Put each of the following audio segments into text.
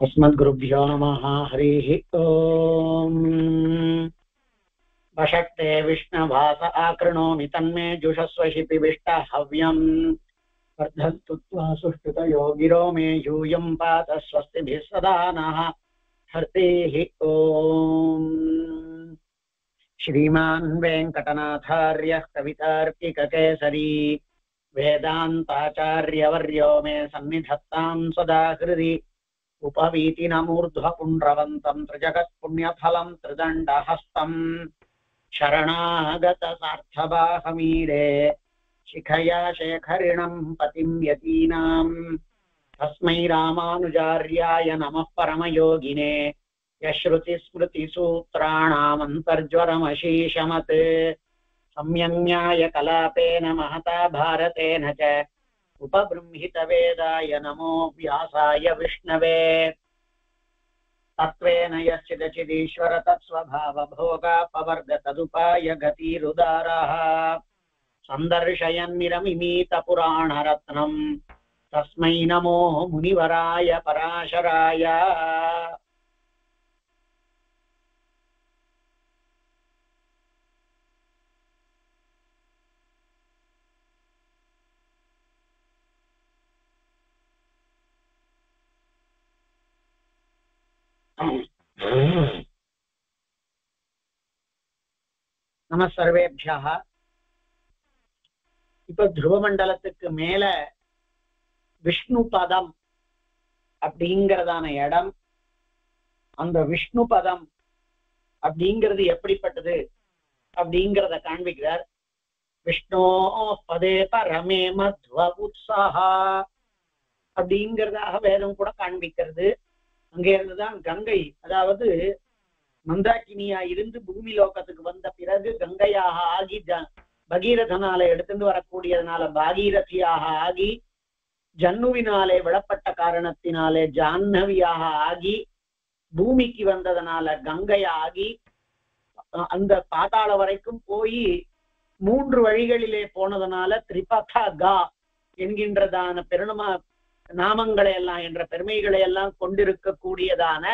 अस्मद्गुरुभ्यो नमः। हरिः ओम्। वषट्ते विष्णवास आकृणोमि तन्मे जुषस्व शिपिविष्ट हव्यम्। वर्धन्तु त्वा सुष्ठुतयो गिरो मे यूयं पात स्वस्तिभिः सदा नः। हरिः ओम्। श्रीमान् वेङ्कटनाथार्यः कवितार्किककेसरी वेदान्ताचार्यवर्यो मे सन्निधत्तां सदा हृदि। उपवीतिनमूर्ध्वपुण्ड्रवन्तं त्रिजगत्पुण्यफलं त्रिदण्डहस्तं शरणागतसार्थबाहमीडे शिखया शेखरिणं पतिं यतीनां तस्मै रामानुजार्याय नमः परमयोगिने यश्रुतिस्मृतिसूत्राणामन्तर्ज्वरमशीशमत् सम्यङ्न्यायकलापेन महता भारतेन च उपबृंहितवेदाय नमो व्यासाय विष्णवे। तत्त्वेन यश्चिदचिदीश्वर तत्स्वभावभोगापवर्ग तदुपाय गतिरुदारः सन्दर्शयन्निरमिमीतपुराणरत्नम् तस्मै नमो मुनिवराय पराशराय। நம சர்வேபியः. இப்ப துருவமண்டலத்துக்கு மேல விஷ்ணு பதம் அப்படிங்கிறதான இடம். அந்த விஷ்ணு பதம் அப்படிங்கிறது எப்படிப்பட்டது அப்படிங்கிறத காண்பிக்கிறார். விஷ்ணோ பதே பரமே மத்வ உத்ஸஹா அப்படிங்கிறதாக வேதம் கூட காண்பிக்கிறது. அங்கே இருந்துதான் கங்கை, அதாவது மந்தாக்கினியா இருந்து பூமி லோகத்துக்கு வந்த பிறகு கங்கையாக ஆகி பகீரதனால எடுத்துட்டு வரக்கூடியதுனால பாகீரதியாக ஆகி ஜன்னுவினாலே விடப்பட்ட காரணத்தினாலே ஜாஹ்னவியாக ஆகி பூமிக்கு வந்ததனால கங்கையாகி அந்த பாதாள வரைக்கும் போய் 3 வழிகளிலே போனதனால திரிபதா கா என்கின்றதான நாமங்களை எல்லாம் என்ற பெருமைகளை எல்லாம் கொண்டிருக்கக்கூடியதான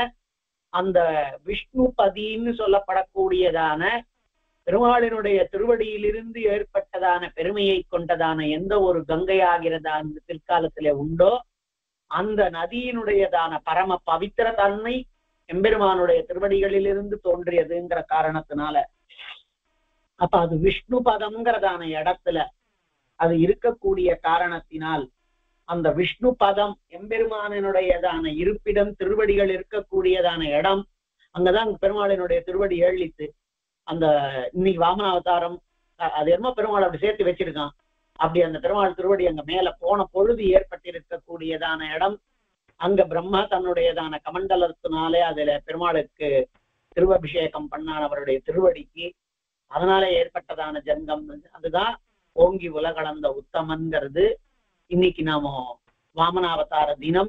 அந்த விஷ்ணுபதின்னு சொல்லப்படக்கூடியதான பெருமாளினுடைய திருவடியிலிருந்து ஏற்பட்டதான பெருமையை கொண்டதான எந்த ஒரு கங்கையாகிறதா அந்த பிற்காலத்திலே உண்டோ அந்த நதியினுடையதான பரம பவித்திர தன்மை எம்பெருமானுடைய திருவடிகளிலிருந்து தோன்றியதுங்கிற காரணத்தினால அப்ப அது விஷ்ணு பதம்ங்கிறதான இடத்துல அது இருக்கக்கூடிய காரணத்தினால் அந்த விஷ்ணு பதம் எம்பெருமானினுடையதான இருப்பிடம் திருவடிகள் இருக்கக்கூடியதான இடம். அங்கதான் பெருமாளினுடைய திருவடி ஏழித்து அந்த இன்னைக்கு வாமன அவதாரம் அது என்னமோ பெருமாள் அப்படி சேர்த்து வச்சிருக்கான். அப்படி அந்த பெருமாள் திருவடி அங்க மேல போன பொழுது ஏற்பட்டிருக்கக்கூடியதான இடம். அங்க பிரம்மா தன்னுடையதான கமண்டலத்தினாலே அதுல பெருமாளுக்கு திருவபிஷேகம் பண்ணான் அவருடைய திருவடிக்கு. அதனால ஏற்பட்டதான ஜங்கம் அதுதான் ஓங்கி உலகளந்த உத்தமன்கிறது. இன்னைக்கு நாம வாமனாவதார தினம்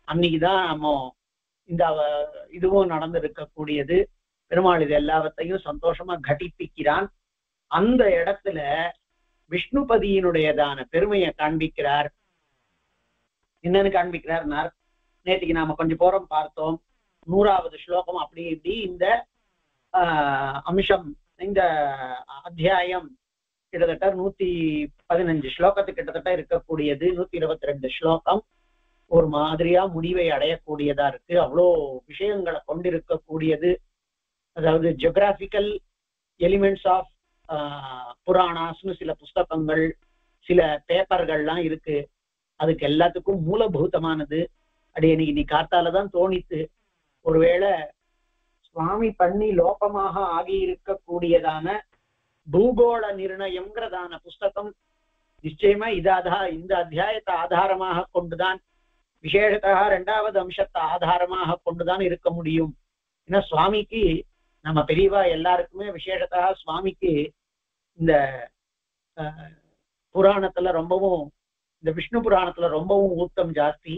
அன்னைக்குதான் நம்ம இந்த இதுவும் நடந்திருக்கக்கூடியது. பெருமாள் இது எல்லாவற்றையும் சந்தோஷமா கட்டிப்பிக்கிறான். அந்த இடத்துல விஷ்ணுபதியினுடையதான பெருமையை காண்பிக்கிறார். என்னன்னு காண்பிக்கிறார்னார், நேற்றுக்கு நாம கொஞ்சம் போறம் பார்த்தோம். 100வது ஸ்லோகம் அப்படி இப்படி இந்த அம்சம் இந்த அத்தியாயம் கிட்டத்தட்ட 115 ஸ்லோகத்துக்கு கிட்டத்தட்ட இருக்கக்கூடியது. 122 ஸ்லோகம் ஒரு மாதிரியா முடிவை அடையக்கூடியதா இருக்கு. அவ்வளோ விஷயங்களை கொண்டிருக்கக்கூடியது. அதாவது ஜியோகிராபிக்கல் எலிமெண்ட்ஸ் ஆஃப் புராணாஸ்னு சில புஸ்தகங்கள் சில பேப்பர்கள்லாம் இருக்கு. அதுக்கு எல்லாத்துக்கும் மூலபூதமானது அப்படி எனக்கு இன்னைக்கு காத்தாலதான் தோணித்து, ஒருவேளை சுவாமி பண்ணி லோபமாக ஆகி இருக்கக்கூடியதான பூகோள நிர்ணயம்ங்கிறதான புஸ்தகம் நிச்சயமா இந்த அத்தியாயத்தை ஆதாரமாக கொண்டுதான், விசேஷத்தா 2வது அம்சத்தை ஆதாரமாக கொண்டுதான் இருக்க முடியும். ஏன்னா சுவாமிக்கு நம்ம பெரியவா எல்லாருக்குமே விசேஷத்தா சுவாமிக்கு இந்த புராணத்துல ரொம்பவும் இந்த விஷ்ணு புராணத்துல ரொம்பவும் ஊத்தம் ஜாஸ்தி.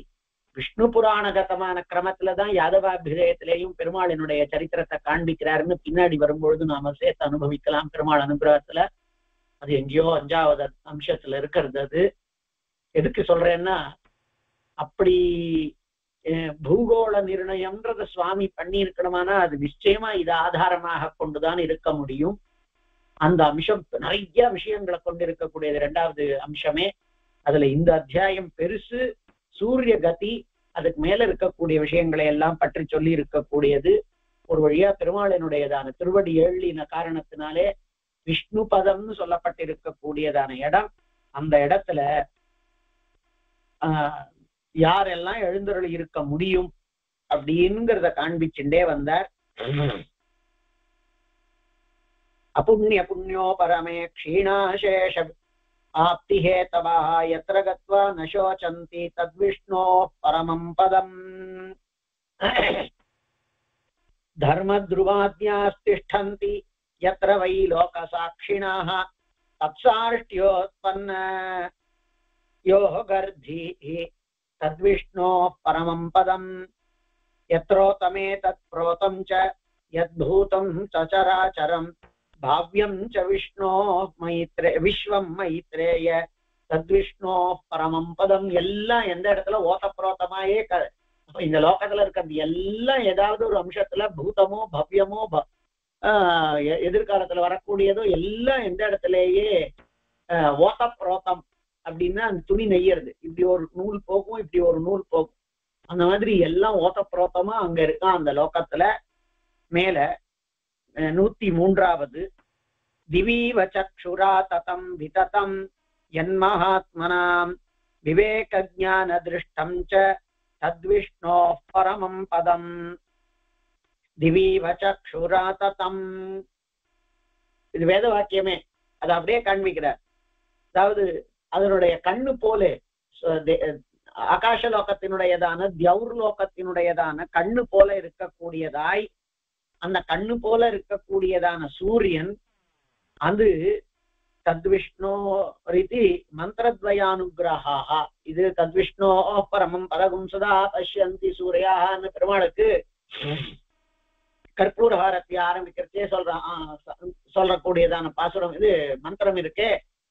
விஷ்ணு புராணகதமான கிரமத்துலதான் யாதவாபிஷேகத்திலேயும் பெருமாளினுடைய சரித்திரத்தை காண்பிக்கிறாருன்னு பின்னாடி வரும்பொழுது நாம சேர்த்து அனுபவிக்கலாம். பெருமாள் அனுகிரகத்துல அது எங்கேயோ 5வது அம்சத்துல இருக்கிறது. அது எதுக்கு சொல்றேன்னா, அப்படி பூகோள நிர்ணயம்ன்றத சுவாமி பண்ணி இருக்கணுமானா அது நிச்சயமா இதை ஆதாரமாக கொண்டுதான் இருக்க முடியும். அந்த அம்சம் நிறைய விஷயங்களை கொண்டு இருக்கக்கூடியது இரண்டாவது அம்சமே. அதுல இந்த அத்தியாயம் பெருசு. சூரிய கதி, அதுக்கு மேல இருக்கக்கூடிய விஷயங்களை எல்லாம் பற்றி சொல்லி இருக்கக்கூடியது. ஒரு வழியா பெருமாளினுடையதான திருவடி ஏழின காரணத்தினாலே விஷ்ணு பதம்னு சொல்லப்பட்டிருக்கக்கூடியதான இடம். அந்த இடத்துல யாரெல்லாம் எழுந்தருள் இருக்க முடியும் அப்படிங்கிறத காண்பிச்சுட்டே வந்தார். அபுண்ணிய புண்ணியோ பரமே க்ஷீணாசேஷ ஆப்திஹேதவா யத்ர கத்வா ந சோசந்தி தத்விஷ்ணோ பரமம் பதம். தர்மத்ருவாத்யாஸ்திஷ்டந்தி யத்ர வை லோகசாட்சிணாः தத்சாஷ்ட்யோத்பன்ன யோகர்தீः தத்விஷ்ணோः பரமம் பதம். யத்ரோதமே தத் ப்ரோதம் ச யத்பூதம் சச்சராச்சரம் பாவ்யம் ச விஷ்ணோः விஸ்வம் மைத்ரேய தத்விஷ்ணோः பரமம் பதம். எல்லாம் எந்த இடத்துல ஓதப்ரோதமாயே இந்த லோகத்துல இருக்கிறது எல்லாம் ஏதாவது ஒரு அம்சத்துல பூதமோ பவ்யமோ எதிர்காலத்துல வரக்கூடியதோ எல்லாம் எந்த இடத்துலயே ஓதப்ரோதம் அப்படின்னா அந்த துணி நெய்யறது. இப்படி ஒரு நூல் போகும், இப்படி ஒரு நூல் போகும். அந்த மாதிரி எல்லாம் ஓதப்ரோதமா அங்க இருக்கான் அந்த லோகத்துல. மேல 103வது திவீவ சக்ஷுரா ததம் விததம் யன்மஹாத்மனாம் விவேக ஞான திருஷ்டம் ச தத்விஷ்ணோः பரமம் பதம். திவீவ சக்ஷுரா ததம், இது வேத வாக்கியமே. அதை அப்படியே காண்பிக்கிறார். அதாவது அதனுடைய கண்ணு போல ஆகாஷ லோகத்தினுடையதான தியௌர் லோகத்தினுடையதான கண்ணு போல இருக்கக்கூடியதாய் அந்த கண்ணு போல இருக்கக்கூடியதான சூரியன் அது தத்விஷ்ணோ ரீதி மந்திரத்வயானுகிரஹா. இது தத்விஷ்ணோ பரமம் பரகும் சதா பஷ்யந்தி சூர்யான்னு பெருமாளுக்கு கற்பூரஹாரத்தை ஆரம்பிக்கிறதே சொல்லக்கூடியதான பாசுரம் இது மந்திரம் இருக்கே.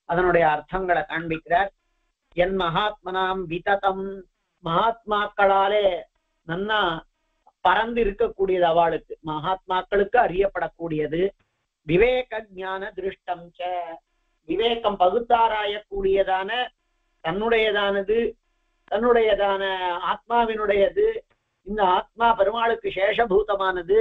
அதனுடைய அர்த்தங்களை காண்பிக்கிறார். என் மகாத்மனாம் விததம், மகாத்மாக்களாலே நன்னா பறந்து இருக்கக்கூடியது, அவளுக்கு மகாத்மாக்களுக்கு அறியப்படக்கூடியது. விவேக ஞான திருஷ்டம் ச, விவேகம் பகுத்தாராயக்கூடியதான தன்னுடையதானது, தன்னுடையதான ஆத்மாவினுடையது. இந்த ஆத்மா பெருமாளுக்கு சேஷபூதமானது,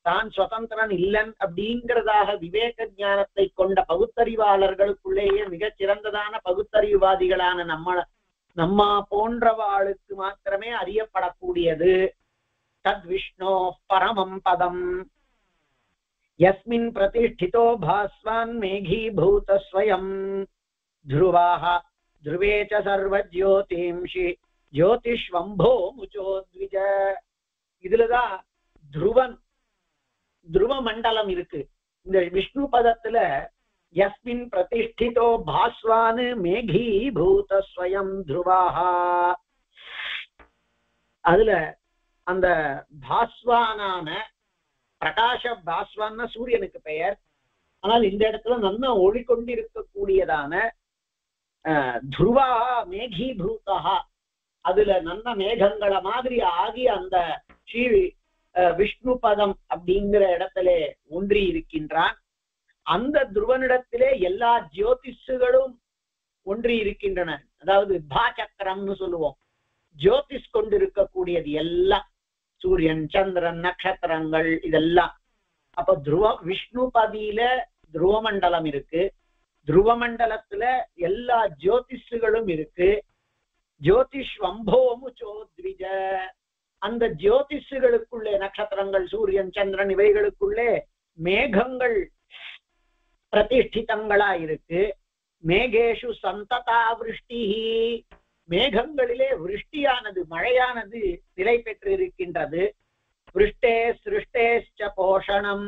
தான் சுதந்திரன் இல்லன் அப்படிங்கிறதாக விவேக ஞானத்தை கொண்ட பகுத்தறிவாளர்களுக்குள்ளேயே மிகச் சிறந்ததான பகுத்தறிவுவாதிகளான நம்ம போன்றவாளுக்கு மாத்திரமே அறியப்படக்கூடியது. தத் விஷ்ணோ பரமம் பதம். யஸ்மின் பிரதிஷ்டிதோ பாஸ்வான் மேகீபூத ஸ்வயம் த்ருவாஹ த்ருவே ச சர்வ ஜோதிம்ஷி ஜோதிஷ்வம்போ முச்சோத்விஜ. இதுலதான் துருவ மண்டலம் இருக்கு. இந்த விஷ்ணு பதத்துல யஸ்மின் பிரதிஷ்டிதோ பாஸ்வான் மேகீபூத ஸ்வயம் த்ருவாஹா, அதுல அந்த பாஸ்வானான பிரகாஷ பாஸ்வான்னா சூரியனுக்கு பெயர். ஆனால் இந்த இடத்துல நன்னா ஒளிக்கொண்டிருக்கக்கூடியதான துருவா மேகீபூதா, அதுல நல்ல மேகங்களை மாதிரி ஆகி அந்த ஸ்ரீ விஷ்ணு பதம் அப்படிங்கிற இடத்துல ஒன்றி இருக்கின்றான். அந்த துருவனிடத்திலே எல்லா ஜோதிஷுகளும் ஒன்றி இருக்கின்றன. அதாவது பாச்சக்கரம்னு சொல்லுவோம். ஜோதிஷ் கொண்டிருக்கக்கூடியது எல்லாம் சூரியன் சந்திரன் நட்சத்திரங்கள் இதெல்லாம். அப்ப விஷ்ணு பதியில துருவமண்டலம் இருக்கு. துருவமண்டலத்துல எல்லா ஜோதிஷுகளும் இருக்கு. ஜோதிஷ் வம்போமு சோத்விஜ, அந்த ஜோதிஷுகளுக்குள்ளே நட்சத்திரங்கள் சூரியன் சந்திரன் இவைகளுக்குள்ளே மேகங்கள் பிரதிஷ்டிதங்களா இருக்கு. மேகேஷு சந்ததா விருஷ்டி, மேகங்களிலே விருஷ்டியானது மழையானது நிலை பெற்று இருக்கின்றது. விருஷ்டே சிருஷ்டேச்ச போஷணம்,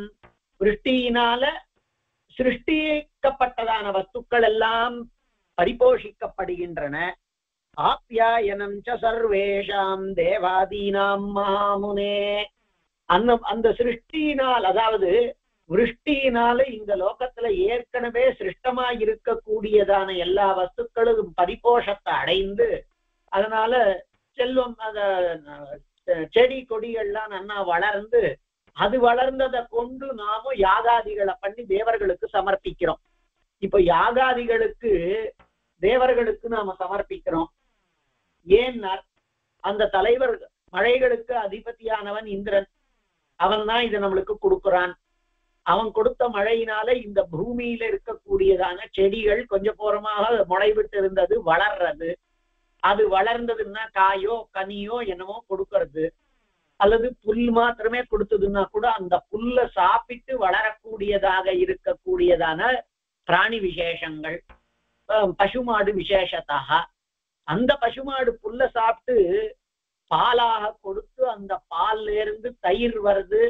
விருஷ்டியினால சிருஷ்டிக்கப்பட்டதான வஸ்துக்கள் எல்லாம் பரிபோஷிக்கப்படுகின்றன. ஆப்யாயனம் ச சர்வேஷாம் தேவாதீனாம் மகாமுனே, அந்த சிருஷ்டியினால், அதாவது விருஷ்டியினால இந்த லோகத்துல ஏற்கனவே சிருஷ்டமாய் இருக்கக்கூடியதான எல்லா வஸ்துக்களும் பரிபோஷத்தை அடைந்து, அதனால செல்வம் அத செடி கொடிகள்லாம் நன்னா வளர்ந்து அது வளர்ந்ததை கொண்டு நாமும் யாகாதிகளை பண்ணி தேவர்களுக்கு சமர்ப்பிக்கிறோம். இப்ப யாகாதிகளுக்கு தேவர்களுக்கு நாம சமர்ப்பிக்கிறோம். ஏன்னா அந்த தலைவர் மழைகளுக்கு அதிபதியானவன் இந்திரன், அவன் தான் இதை நம்மளுக்கு கொடுக்குறான். அவன் கொடுத்த மழையினால இந்த பூமியில இருக்கக்கூடியதான செடிகள் கொஞ்சம் போறமாக முளைவிட்டு இருந்தது வளர்றது. அது வளர்ந்ததுன்னா காயோ கனியோ என்னமோ கொடுக்கறது, அல்லது புல் மாத்திரமே கொடுத்ததுன்னா கூட அந்த புல்ல சாப்பிட்டு வளரக்கூடியதாக இருக்கக்கூடியதான பிராணி விசேஷங்கள், பசுமாடு விசேஷத்தாக. அந்த பசுமாடு புல்ல சாப்பிட்டு பாலாக கொடுத்து அந்த பால்ல இருந்து தயிர் வருது.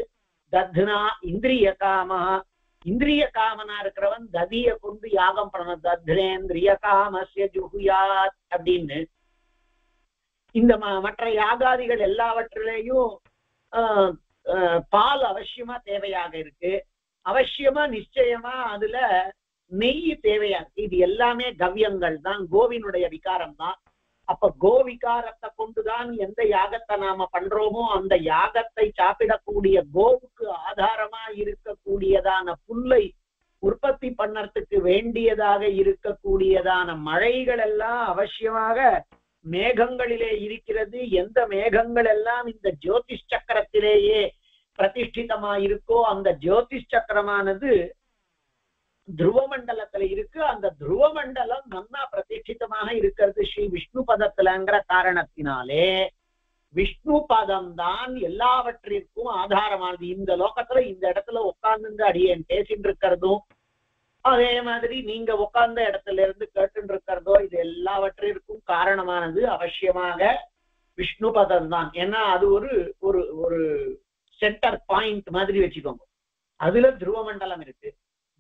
தத்னா இந்திரிய காமா, இந்திரிய காமனா இருக்கிறவன் ததிய கொண்டு யாகம் பண்ணணும். தத்ரேந்திரிய காமஸ்ய ஜுகுயாத் அப்படின்னு இந்த மற்ற யாகாதிகள் எல்லாவற்றிலேயும் பால் அவசியமா தேவையாக இருக்கு. அவசியமா நிச்சயமா அதுல நெய் தேவையா இருக்கு. இது எல்லாமே கவ்யங்கள் தான், கோவினுடைய விகாரம் தான். அப்ப கோவிகாரத்தை கொண்டுதான் எந்த யாகத்தை நாம பண்றோமோ அந்த யாகத்தை சாப்பிடக்கூடிய கோவுக்கு ஆதாரமா இருக்கக்கூடியதான புல்லை உற்பத்தி பண்ணறதுக்கு வேண்டியதாக இருக்கக்கூடியதான மழைகள் எல்லாம் அவசியமாக மேகங்களிலே இருக்கிறது. எந்த மேகங்கள் எல்லாம் இந்த ஜோதிஷ் சக்கரத்திலேயே பிரதிஷ்டிதமா இருக்கோ அந்த ஜோதிஷ் சக்கரமானது துருவ மண்டலத்துல இருக்கு. அந்த துருவ மண்டலம் நன்னா பிரதிஷ்டிதமாக இருக்கிறது ஸ்ரீ விஷ்ணு பதத்துலங்கிற காரணத்தினாலே விஷ்ணு பதம் தான் எல்லாவற்றிற்கும் ஆதாரமானது. இந்த லோகத்துல இந்த இடத்துல உட்கார்ந்து அடியேன் பேசிட்டு இருக்கிறதும், அதே மாதிரி நீங்க உட்கார்ந்த இடத்துல இருந்து கேட்டு இருக்கிறதோ, இது எல்லாவற்றிற்கும் காரணமானது அவசியமாக விஷ்ணு பதம் தான். ஏன்னா அது ஒரு ஒரு ஒரு சென்டர் பாயிண்ட் மாதிரி வச்சுக்கோங்க. அதுல துருவ மண்டலம் இருக்கு.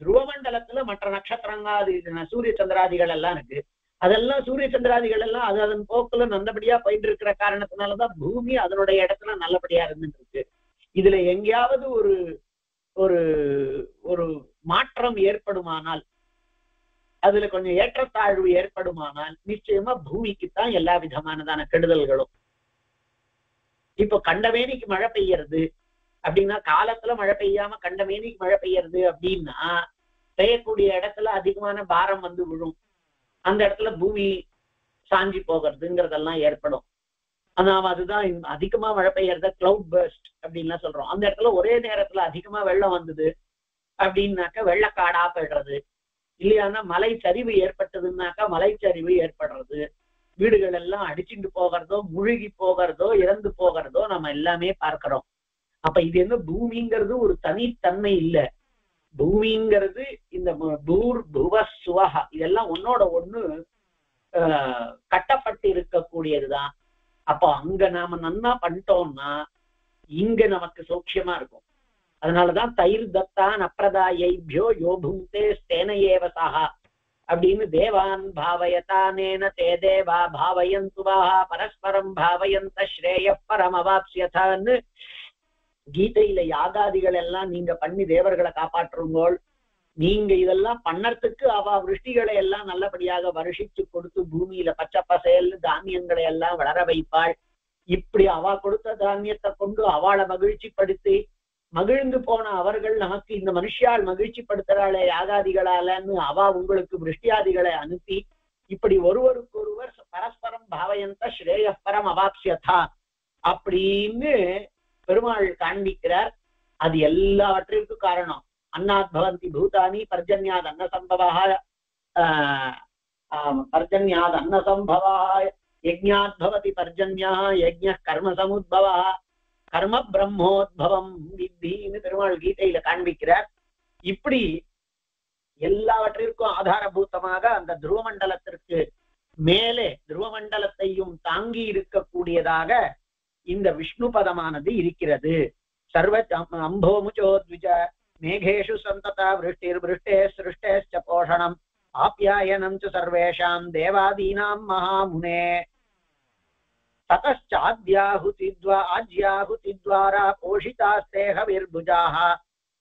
துருவ மண்டலத்துல மற்ற நட்சத்திரங்காதி சூரிய சந்திராதிகள் எல்லாம் இருக்கு. அதெல்லாம் சூரிய சந்திராதிகள் எல்லாம் அது அதன் போக்குல நல்லபடியா போயிட்டு இருக்கிற காரணத்தினாலதான் பூமி அதனுடைய இடத்துல நல்லபடியா இருந்துட்டு இருக்கு. இதுல எங்கேயாவது ஒரு ஒரு ஒரு மாற்றம் ஏற்படுமானால், அதுல கொஞ்சம் ஏற்றத்தாழ்வு ஏற்படுமானால் நிச்சயமா பூமிக்குத்தான் எல்லா விதமானதான கெடுதல்களும். இப்போ கண்டமேனிக்கு மழை பெய்யறது அப்படின்னா, காலத்துல மழை பெய்யாம கண்டமேனிக்கு மழை பெய்யறது அப்படின்னா பெய்யக்கூடிய இடத்துல அதிகமான பாரம் வந்து விழும். அந்த இடத்துல பூமி சாஞ்சி போகிறதுங்கிறதெல்லாம் ஏற்படும். நாம அதுதான் அதிகமா மழை பெய்யறத கிளவுட் பர்ஸ்ட் அப்படின்லாம் சொல்றோம். அந்த இடத்துல ஒரே நேரத்துல அதிகமா வெள்ளம் வந்தது அப்படின்னாக்கா வெள்ளக்காடா போயிடுறது. இல்லையானா மலை சரிவு ஏற்பட்டதுன்னாக்கா மலைச்சரிவு ஏற்படுறது. வீடுகள் எல்லாம் அடிச்சுட்டு போகிறதோ, முழுகி போகிறதோ, இறந்து போகிறதோ நம்ம எல்லாமே பார்க்கிறோம். அப்ப இது என்ன, பூமிங்கிறது ஒரு தனித்தன்மை இல்ல. பூமிங்கிறது இந்த பூர் புவ சுவஹா இதெல்லாம் ஒன்னோட ஒண்ணு கட்டப்பட்டு இருக்கக்கூடியதுதான். அப்போ அங்க நாம நன்னா பண்ணிட்டோம்னா இங்க நமக்கு சௌக்கியமா இருக்கும். அதனாலதான் தயிர் தத்தான் அப்பிரதாயைபியோ யோபுங்கே ஸ்தேன ஏவசா அப்படின்னு தேவான் பாவயதானேன தே தேவா பாவயந்துவா பரஸ்பரம் பாவயந்த ஸ்ரேய பரம் அவாப்ஸ்யதான்னு கீதையில யாகாதிகள் எல்லாம் நீங்க பண்ணி தேவர்களை காப்பாற்றுங்கோள். நீங்க இதெல்லாம் பண்ணறதுக்கு அவ விருஷ்டிகளை எல்லாம் நல்லபடியாக வருஷிச்சு கொடுத்து பூமியில பச்சை பசேல் தானியங்களை எல்லாம் வளர வைப்பாள். இப்படி அவ கொடுத்த தானியத்தை கொண்டு அவளை மகிழ்ச்சி படுத்தி மகிழ்ந்து போன அவர்கள் நமக்கு இந்த மனுஷியால் மகிழ்ச்சி படுத்துறாளே யாகாதிகளாலன்னு அவ உங்களுக்கு விருஷ்டியாதிகளை அனுப்பி இப்படி ஒருவருக்கொருவர் பரஸ்பரம் பாவயந்த ஸ்ரேய பரம் அவாப்ஸ்யதா அப்படின்னு பெருமாள் காண்பிக்கிறார். அது எல்லாவற்றிற்கும் காரணம் அன்னாத் பவந்தி பூதானி பர்ஜன்யாத் அன்ன சம்பவா பர்ஜன்யாத் அன்ன சம்பவா யஜ்ஞாத் பவதி பர்ஜன்யா யஜ்ஞ கர்ம சமுத்பவா கர்ம பிரம்மோத்பவம் வித்தின்னு பெருமாள் கீதையில காண்பிக்கிறார். இப்படி எல்லாவற்றிற்கும் ஆதாரபூத்தமாக அந்த துருவமண்டலத்திற்கு மேலே துருவமண்டலத்தையும் தாங்கி இருக்கக்கூடியதாக இந்த விஷ்ணு பதமானது இருக்கிறது. சர்வ அம்போமுச்சோத்விஜ மேகேஷு சந்ததா விருஷ்டிர் விருஷ்டே சிருஷ்டேச்ச போஷணம் ஆப்யாயனம் ச சர்வேஷாம் தேவாதீனாம் மகாமுனே ததச்சாத்யாஹுதித்வாரா போஷிதாஸ்தே ஹவிர்புஜாஹ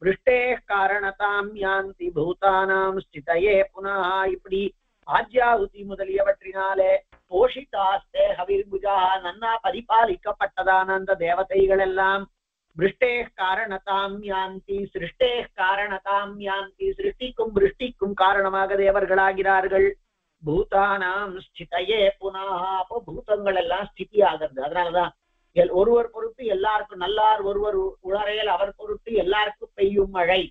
விருஷ்டேஹ் காரணதாம் யாந்தி பூதானாம் ஸ்திதயே புனः. இப்படி ஆஜ்யாஹுதி முதலியவற்றினாலே போஷிதாஸ்தே ஹவிர்புஜாஹ நன்னா முதலான அந்த தேவதைகள் எல்லாம் விருஷ்டே காரணதாம் யாந்தி சிருஷ்டே காரணதாம் யாந்தி சிருஷ்டிக்கும் விருஷ்டிக்கும் காரணமாக தேவர்களாகிறார்கள். பூதானாம் ஸ்திதயே புனா, அப்போ பூதங்கள் எல்லாம் ஸ்திதி ஆகிறது. அதனாலதான் ஒருவர் பொறுத்து எல்லாருக்கும் நல்லார் ஒருவர் உளறையல் அவர் பொறுத்து எல்லாருக்கும் பெய்யும் மழை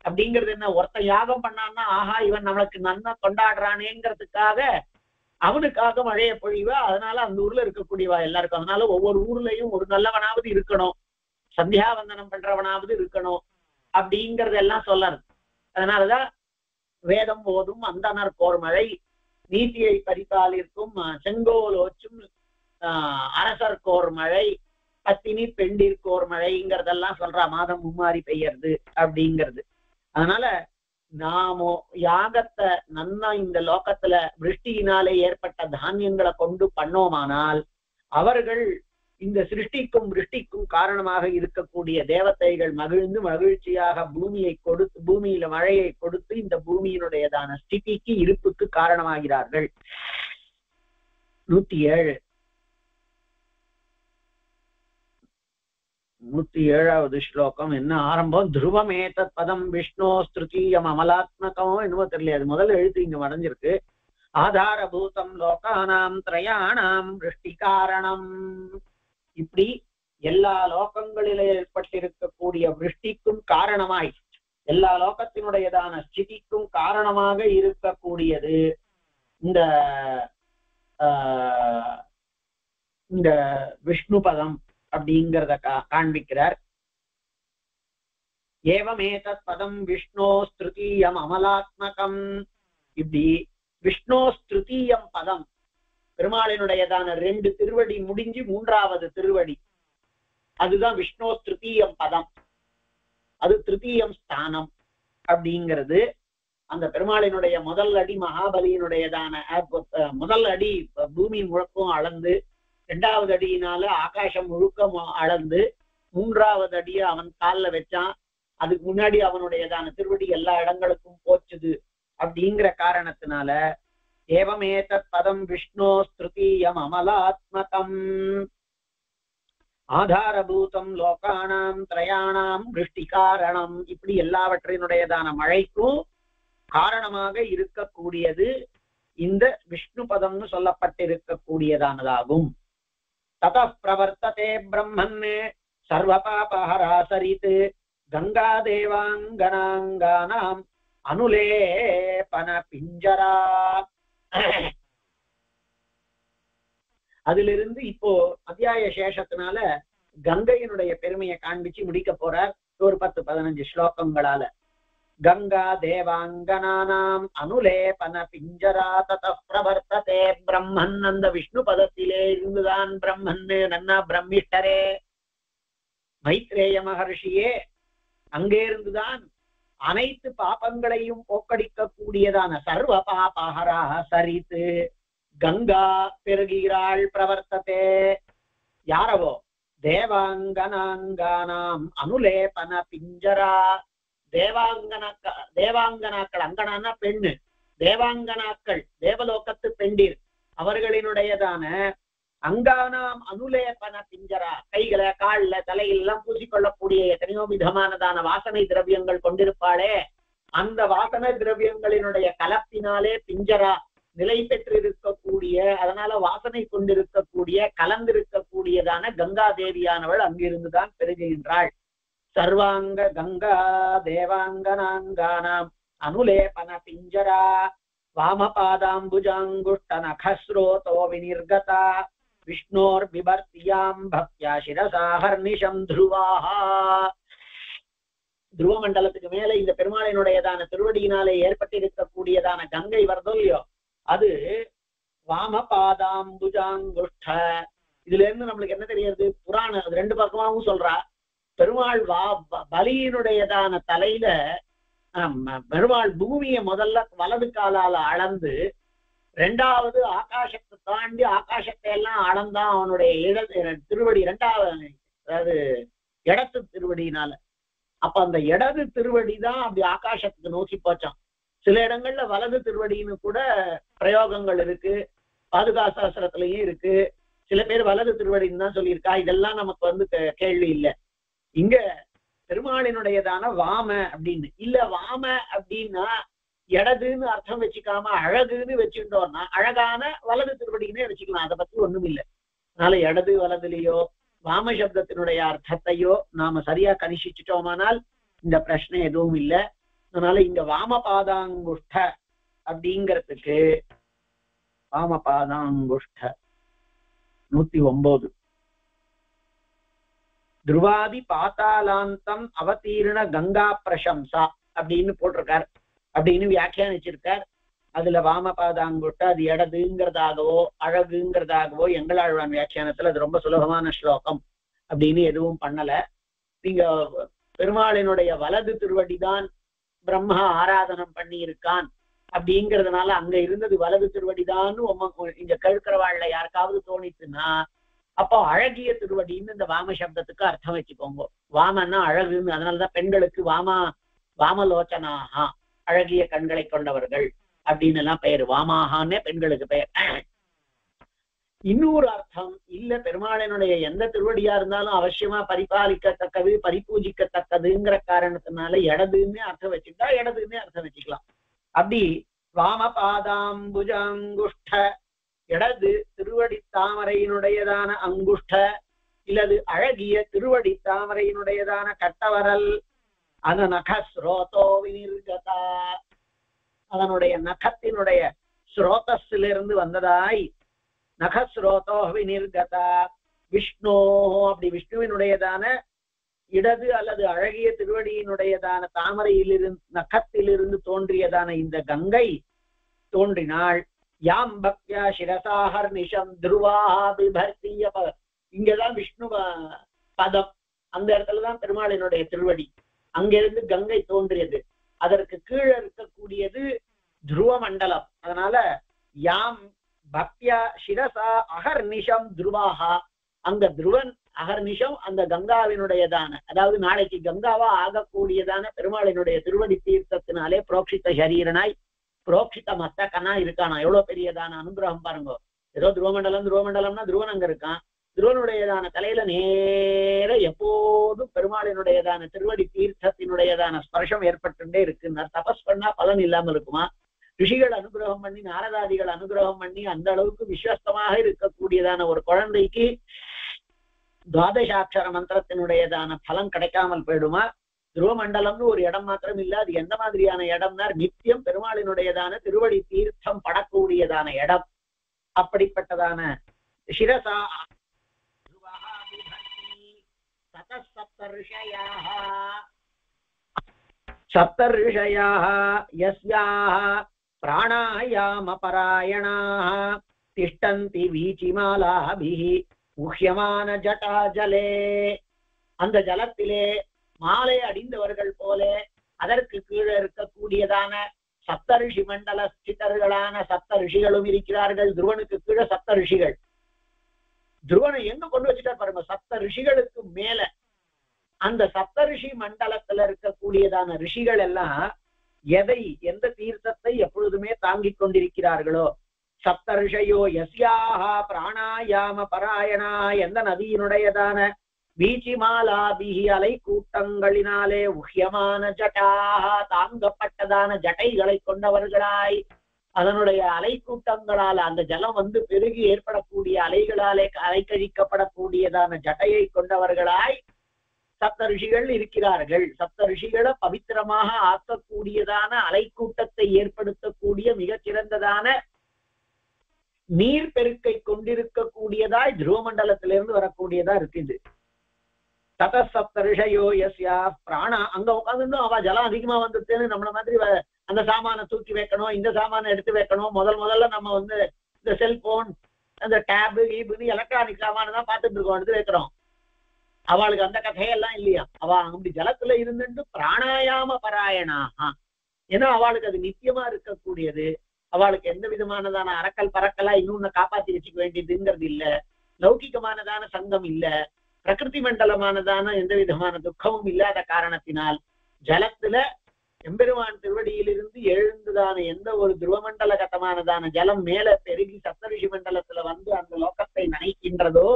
அப்படிங்கிறது என்ன? ஒருத்தன் யாகம் பண்ணான்னா ஆஹா இவன் நம்மளுக்கு நன்னா கொண்டாடுறானேங்கிறதுக்காக அவனுக்காக மழையை பொழிவா. அதனால அந்த ஊர்ல இருக்கக்கூடியவா எல்லாருக்கும். அதனால ஒவ்வொரு ஊர்லயும் ஒரு நல்லவனாவது இருக்கணும், சந்தியாவந்தனம் பண்றவனாவது இருக்கணும் அப்படிங்கறதெல்லாம் சொல்லறது. அதனாலதான் வேதம் போதும் அந்தனர் போர் மழை, நீதியை பரிபாலிற்கும் செங்கோலோச்சும் அரசர்கோர் மழை, பத்தினி பெண்டிற்கோர் மழைங்கிறதெல்லாம் சொல்றா. மாதம் மும்மாறி பெய்யறது அப்படிங்கிறது. அதனால நாமோ யாகத்தை நன்னா இந்த லோகத்துல விருஷ்டியினாலே ஏற்பட்ட தானியங்களை கொண்டு பண்ணோமானால் அவர்கள் இந்த சிருஷ்டிக்கும் விருஷ்டிக்கும் காரணமாக இருக்கக்கூடிய தேவதைகள் மகிழ்ந்து மகிழ்ச்சியாக பூமியை கொடுத்து, பூமியில மழையை கொடுத்து இந்த பூமியினுடையதான ஸ்திதிக்கு இருப்புக்கு காரணமாகிறார்கள். 107வது ஸ்லோகம் என்ன ஆரம்பம்? துருவமேதத் பதம் விஷ்ணோ ஸ்ருதியம் அமலாத்மகம் என்னமோ தெரியல, அது முதல்ல எழுத்து இங்க மறைஞ்சிருக்கு. ஆதாரபூதம் லோகானாம் திரயாணாம் விருஷ்டி காரணம். இப்படி எல்லா லோகங்களிலே ஏற்பட்டிருக்கக்கூடிய விருஷ்டிக்கும் காரணமாய் எல்லா லோகத்தினுடையதான ஸ்திதிக்கும் காரணமாக இருக்கக்கூடியது இந்த விஷ்ணு பதம் அப்படிங்கிறத காண்பிக்கிறார். ஏவமேதத் பதம் விஷ்ணோ ஸ்ருதியம் அமலாத்மகம். இப்படி விஷ்ணோ ஸ்ருதியம் பதம் பெருமாளினுடையதான 2 திருவடி முடிஞ்சு 3வது திருவடி, அதுதான் விஷ்ணோ ஸ்ருதியம் பதம். அது திருத்தீயம் ஸ்தானம் அப்படிங்கிறது. அந்த பெருமாளினுடைய முதல் அடி மகாபலியினுடையதான முதல் அடி பூமி முழுக்கும் அளந்து, 2வது அடியினால ஆகாசம் முழுக்க அளந்து, 3வது அடியை அவன் காலில் வச்சான். அதுக்கு முன்னாடி அவனுடையதான திருவடி எல்லா இடங்களுக்கும் போச்சுது. அப்படிங்கிற காரணத்தினால ஏவமேதத் பதம் விஷ்ணோ ஸ்ருதியம் அமலாத்மகம் ஆதாரபூதம் லோகானாம் திரயாணாம் விருஷ்டி காரணம். இப்படி எல்லாவற்றினுடையதான மழைக்கும் காரணமாக இருக்கக்கூடியது இந்த விஷ்ணு பதம்னு சொல்லப்பட்டிருக்கக்கூடியதானதாகும். ததः பிரவர்த்ததே பிரம்மன் சர்வபாபஹராசரித் கங்கா தேவாங்கனாங்கானாம் அனுலேபன பிஞ்சரா. அதிலிருந்து இப்போ அத்தியாய சேஷத்தினால கங்கையினுடைய பெருமையை காண்பிச்சு முடிக்க போறார் ஒரு 10-15 ஸ்லோகங்களால. கங்கா தேவாங்கனானாம் அனுலேபன பிஞ்சரா ததः பிரவர்த்ததே பிரம்மன். அந்த விஷ்ணு பதத்திலே இருந்துதான் பிரம்மன், நன்னா பிரம்மிஷ்டரே மைத்ரேய மகர்ஷியே, அங்கே இருந்துதான் அனைத்து பாபங்களையும் போக்கடிக்க கூடியதான சர்வ பாபஹரா சரித்து கங்கா பெருகிறாள். பிரவர்த்ததே யாரவோ தேவாங்கனாங்கானாம் அனுலேபன பிஞ்சரா. தேவாங்கனாக்கள், அங்கனான்னா பெண்ணு, தேவாங்கனாக்கள் தேவலோகத்து பெண்டிர், அவர்களினுடையதான அங்கானாம் அனுலேபன பிஞ்சரா, கைகளை கால்ல தலையெல்லாம் பூசிக்கொள்ளக்கூடிய எத்தனையோ விதமானதான வாசனை திரவியங்கள் கொண்டிருப்பாளே, அந்த வாசனை திரவியங்களினுடைய கலப்பினாலே பிஞ்சரா நிலை பெற்றிருக்கக்கூடிய, அதனால வாசனை கொண்டிருக்கக்கூடிய கலந்திருக்கக்கூடியதான கங்கா தேவியானவள் அங்கிருந்துதான் பெருகுகின்றாள். சர்வாங்க கங்கா தேவாங்கனாங்கானாம் அனுலேபன பிஞ்சரா வாமபாதாம்புஜாங்குஷ்ட நகஸ்ரோதோ விநிர்கதா விஷ்ணோர் பிபர்த்தியாம் பக்தியா சிரசாஹர்நிஷம் த்ருவாஹா. துருவ மண்டலத்துக்கு மேல இந்த பெருமாளினுடையதான திருவடியினாலே ஏற்பட்டிருக்கக்கூடியதான கங்கை வருதோ இல்லையோ, அது வாமபாதாம்புஜாங்குஷ்ட. இதுல இருந்து நம்மளுக்கு என்ன தெரியுது? புராணம் அது 2 பக்கமாவும் சொல்றா. பெருமாள் பலியினுடையதான தலையில பெருமாள் பூமியை முதல்ல வலது காலால அளந்து, 2வது ஆகாசத்தை தாண்டி ஆகாசத்தை எல்லாம் அளந்தான் அவனுடைய திருவடி 2வது, அதாவது இடது திருவடியினால. அப்ப அந்த இடது திருவடி தான் அப்படி ஆகாசத்துக்கு நோக்கி போச்சான். சில இடங்கள்ல வலது திருவடின்னு கூட பிரயோகங்கள் இருக்கு, பாதுகா சாஸ்திரத்திலையும் இருக்கு. சில பேர் வலது திருவடின்னு தான் சொல்லியிருக்கா. இதெல்லாம் நமக்கு கேள்வி இல்லை. இங்க பெருமாளினுடையதான வாம அப்படின்னு இல்ல. வாம அப்படின்னா இடதுன்னு அர்த்தம் வச்சுக்காம அழகுன்னு வச்சுட்டோம்னா அழகான வலது திருவடின்னே வச்சுக்கலாம். அதை பத்தி ஒண்ணும் இல்லை. அதனால இடது வலதுலயோ வாம சப்தத்தினுடைய அர்த்தத்தையோ நாம சரியா கணிச்சிட்டோமானால் இந்த பிரச்சனை எதுவும் இல்லை. அதனால இங்க வாமபாதாங்குஷ்ட அப்படிங்கிறதுக்கு வாமபாதாங்குஷ்ட 109 துருவாதி பாத்தாலாந்தம் அவதீர்ண கங்கா பிரசம்சா அப்படின்னு போட்டிருக்கார். அப்படின்னு வியாக்கியானிச்சிருக்கார். அதுல வாமபாதாங்குஷ்ட அது இடதுங்கிறதாகவோ அழகுங்கிறதாகவோ எங்களாழ்வான் வியாக்கியானத்துல அது ரொம்ப சுலபமான ஸ்லோகம் அப்படின்னு எதுவும் பண்ணல. நீங்க பெருமாளினுடைய வலது திருவடிதான் பிரம்மா ஆராதனம் பண்ணி இருக்கான் அப்படிங்கிறதுனால அங்க இருந்தது வலது திருவடிதான் இங்க கேட்கிறவாழ்ல யாருக்காவது தோணிச்சுன்னா அப்போ அழகிய திருவடின்னு இந்த வாம சப்தத்துக்கு அர்த்தம் வச்சுக்கோங்க. வாமன்னா அழகுன்னு. அதனாலதான் பெண்களுக்கு வாமலோச்சனாகா அழகிய கண்களை கொண்டவர்கள் அப்படின்னு எல்லாம் பெயர். வாமாகான்னே பெண்களுக்கு பெயர். இன்னொரு அர்த்தம் இல்ல, பெருமாளினுடைய எந்த திருவடியா இருந்தாலும் அவசியமா பரிபாலிக்கத்தக்கது பரிபூஜிக்கத்தக்கதுங்கிற காரணத்தினால இடதுன்னு அர்த்தம் வச்சுக்கிட்டா இடதுன்னு அர்த்தம் வச்சுக்கலாம். அப்படி வாமபாதாம்புஜாங்குஷ்ட இடது திருவடி தாமரையினுடையதான அங்குஷ்ட இல்லது அழகிய திருவடி தாமரையினுடையதான கட்டவரல் அந்த நகஸ்ரோதோ வினிர்கதா அதனுடைய நகத்தினுடைய ஸ்ரோதஸிலிருந்து வந்ததாய் நகஸ்ரோதோ வினிர்கதா விஷ்ணோ அப்படி விஷ்ணுவினுடையதான இடது அல்லது அழகிய திருவடியினுடையதான தாமரையிலிருந்து நகத்திலிருந்து தோன்றியதான இந்த கங்கை தோன்றினாள். யாம் பக்தியா சிரசாஹர் நிஷம் துருவாபிபர்த்திய இங்கதான் விஷ்ணு பதம். அந்த இடத்துலதான் பெருமாளினுடைய திருவடி. அங்கிருந்து கங்கை தோன்றியது. அதற்கு கீழே இருக்கக்கூடியது துருவ மண்டலம். அதனால யாம் பக்தியா சிரசா அகர்நிஷம் துருவாகா அங்க துருவன் அகர்நிஷம் அந்த கங்காவினுடையதான அதாவது நாளைக்கு கங்காவா ஆகக்கூடியதான பெருமாளினுடைய திருவடி தீர்த்தத்தினாலே புரோக்ஷித்த சரீரனாய் புரோக்ஷித மஸ்தகனா இருக்கானா. எவ்வளவு பெரியதான அனுகிரகம் பாருங்க. ஏதோ துருவமண்டலம்னா துருவன் அங்க இருக்கான். துருவனுடையதான தலையில நேர எப்போதும் பெருமாளினுடையதான திருவடி தீர்த்தத்தினுடையதான ஸ்பர்ஷம் ஏற்பட்டுட்டே இருக்குன்னா தபஸ் பண்ணா பலன் இல்லாம இருக்குமா? ரிஷிகள் அனுகிரகம் பண்ணி நாரதாதிகள் அனுகிரகம் பண்ணி அந்த அளவுக்கு விஸ்வஸ்தமாக இருக்கக்கூடியதான ஒரு குழந்தைக்கு துவாதசாட்சர மந்திரத்தினுடையதான பலன் கிடைக்காமல் போயிடுமா? துருவமண்டலம்னு ஒரு இடம் மாத்திரம் இல்ல. அது எந்த மாதிரியான இடம்னா நித்தியம் பெருமாளினுடையதான திருவடி தீர்த்தம் படக்கூடியதான இடம். அப்படிப்பட்டதான சிரசா சப்தர்ஷயாः யஸ்யாः பிராணாயாம பராயணாः திஷ்டந்தி வீச்சிமாலாபிः முஹ்யமான ஜடா ஜலே அந்த ஜலத்திலே மாலை அடிந்தவர்கள் போல அதற்கு கீழே இருக்கக்கூடியதான சப்தரிஷி மண்டல ஸ்திதர்களான சப்த ரிஷிகளும் இருக்கிறார்கள். துருவனுக்கு கீழே சப்த ரிஷிகள். துருவனை எங்க கொண்டு வச்சுட்டா பாருங்க. சப்த ரிஷிகளுக்கு மேல அந்த சப்தரிஷி மண்டலத்துல இருக்கக்கூடியதான ரிஷிகள் எல்லாம் எந்த தீர்த்தத்தை எப்பொழுதுமே தாங்கிக் கொண்டிருக்கிறார்களோ சப்தரிஷயோ யஸ்யாக பிராணாயாம பராயணா எந்த நதியினுடையதான வீச்சிமாலாபிஹி அலை கூட்டங்களினாலே உஹ்யமான ஜட்டாக தாங்கப்பட்டதான ஜட்டைகளை கொண்டவர்களாய் அதனுடைய அலை கூட்டங்களால் அந்த ஜலம் பெருகி ஏற்படக்கூடிய அலைகளாலே அலைக்கழிக்கப்படக்கூடியதான ஜட்டையை கொண்டவர்களாய் சப்த ரிஷிகள் இருக்கிறார்கள். சப்த ரிஷிகளை பவித்திரமாக ஆக்கக்கூடியதான அலைக்கூட்டத்தை ஏற்படுத்தக்கூடிய மிகச்சிறந்ததான நீர் பெருக்கை கொண்டிருக்கக்கூடியதாய் துருவமண்டலத்திலிருந்து வரக்கூடியதா இருக்குது. தத சப்த ரிஷயோ யஸ்யா பிராணா அங்க உட்காந்துட்டு அவ ஜலம் அதிகமா வந்துட்டேன்னு நம்மள மாதிரி அந்த சாமானை தூக்கி வைக்கணும் இந்த சாமானை எடுத்து வைக்கணும். முதல்ல நம்ம இந்த செல்போன் அந்த டேபு கீபுன்னு எலக்ட்ரானிக் சாமான தான் பார்த்துட்டு இருக்கோம், எடுத்து வைக்கிறோம். அவளுக்கு அந்த கதையெல்லாம் இல்லையா. அவ அப்படி ஜலத்துல இருந்துட்டு பிராணாயாம பராயணாக ஏன்னா அவளுக்கு அது நித்தியமா இருக்கக்கூடியது. அவளுக்கு எந்த விதமானதான அரக்கல் பறக்கலா இன்னொன்னு காப்பாத்தி வச்சுக்க வேண்டியதுங்கிறது இல்ல. லௌகிகமானதான சங்கம் இல்ல. பிரகிருதி மண்டலமானதான எந்த விதமான துக்கமும் இல்லாத காரணத்தினால் ஜலத்துல எம்பெருமான் திருவடியிலிருந்து எழுந்துதான எந்த ஒரு துருவமண்டல கட்டமானதான ஜலம் மேல பெருகி சப்தரிஷி மண்டலத்துல அந்த லோகத்தை நனைக்க இருக்கின்றதோ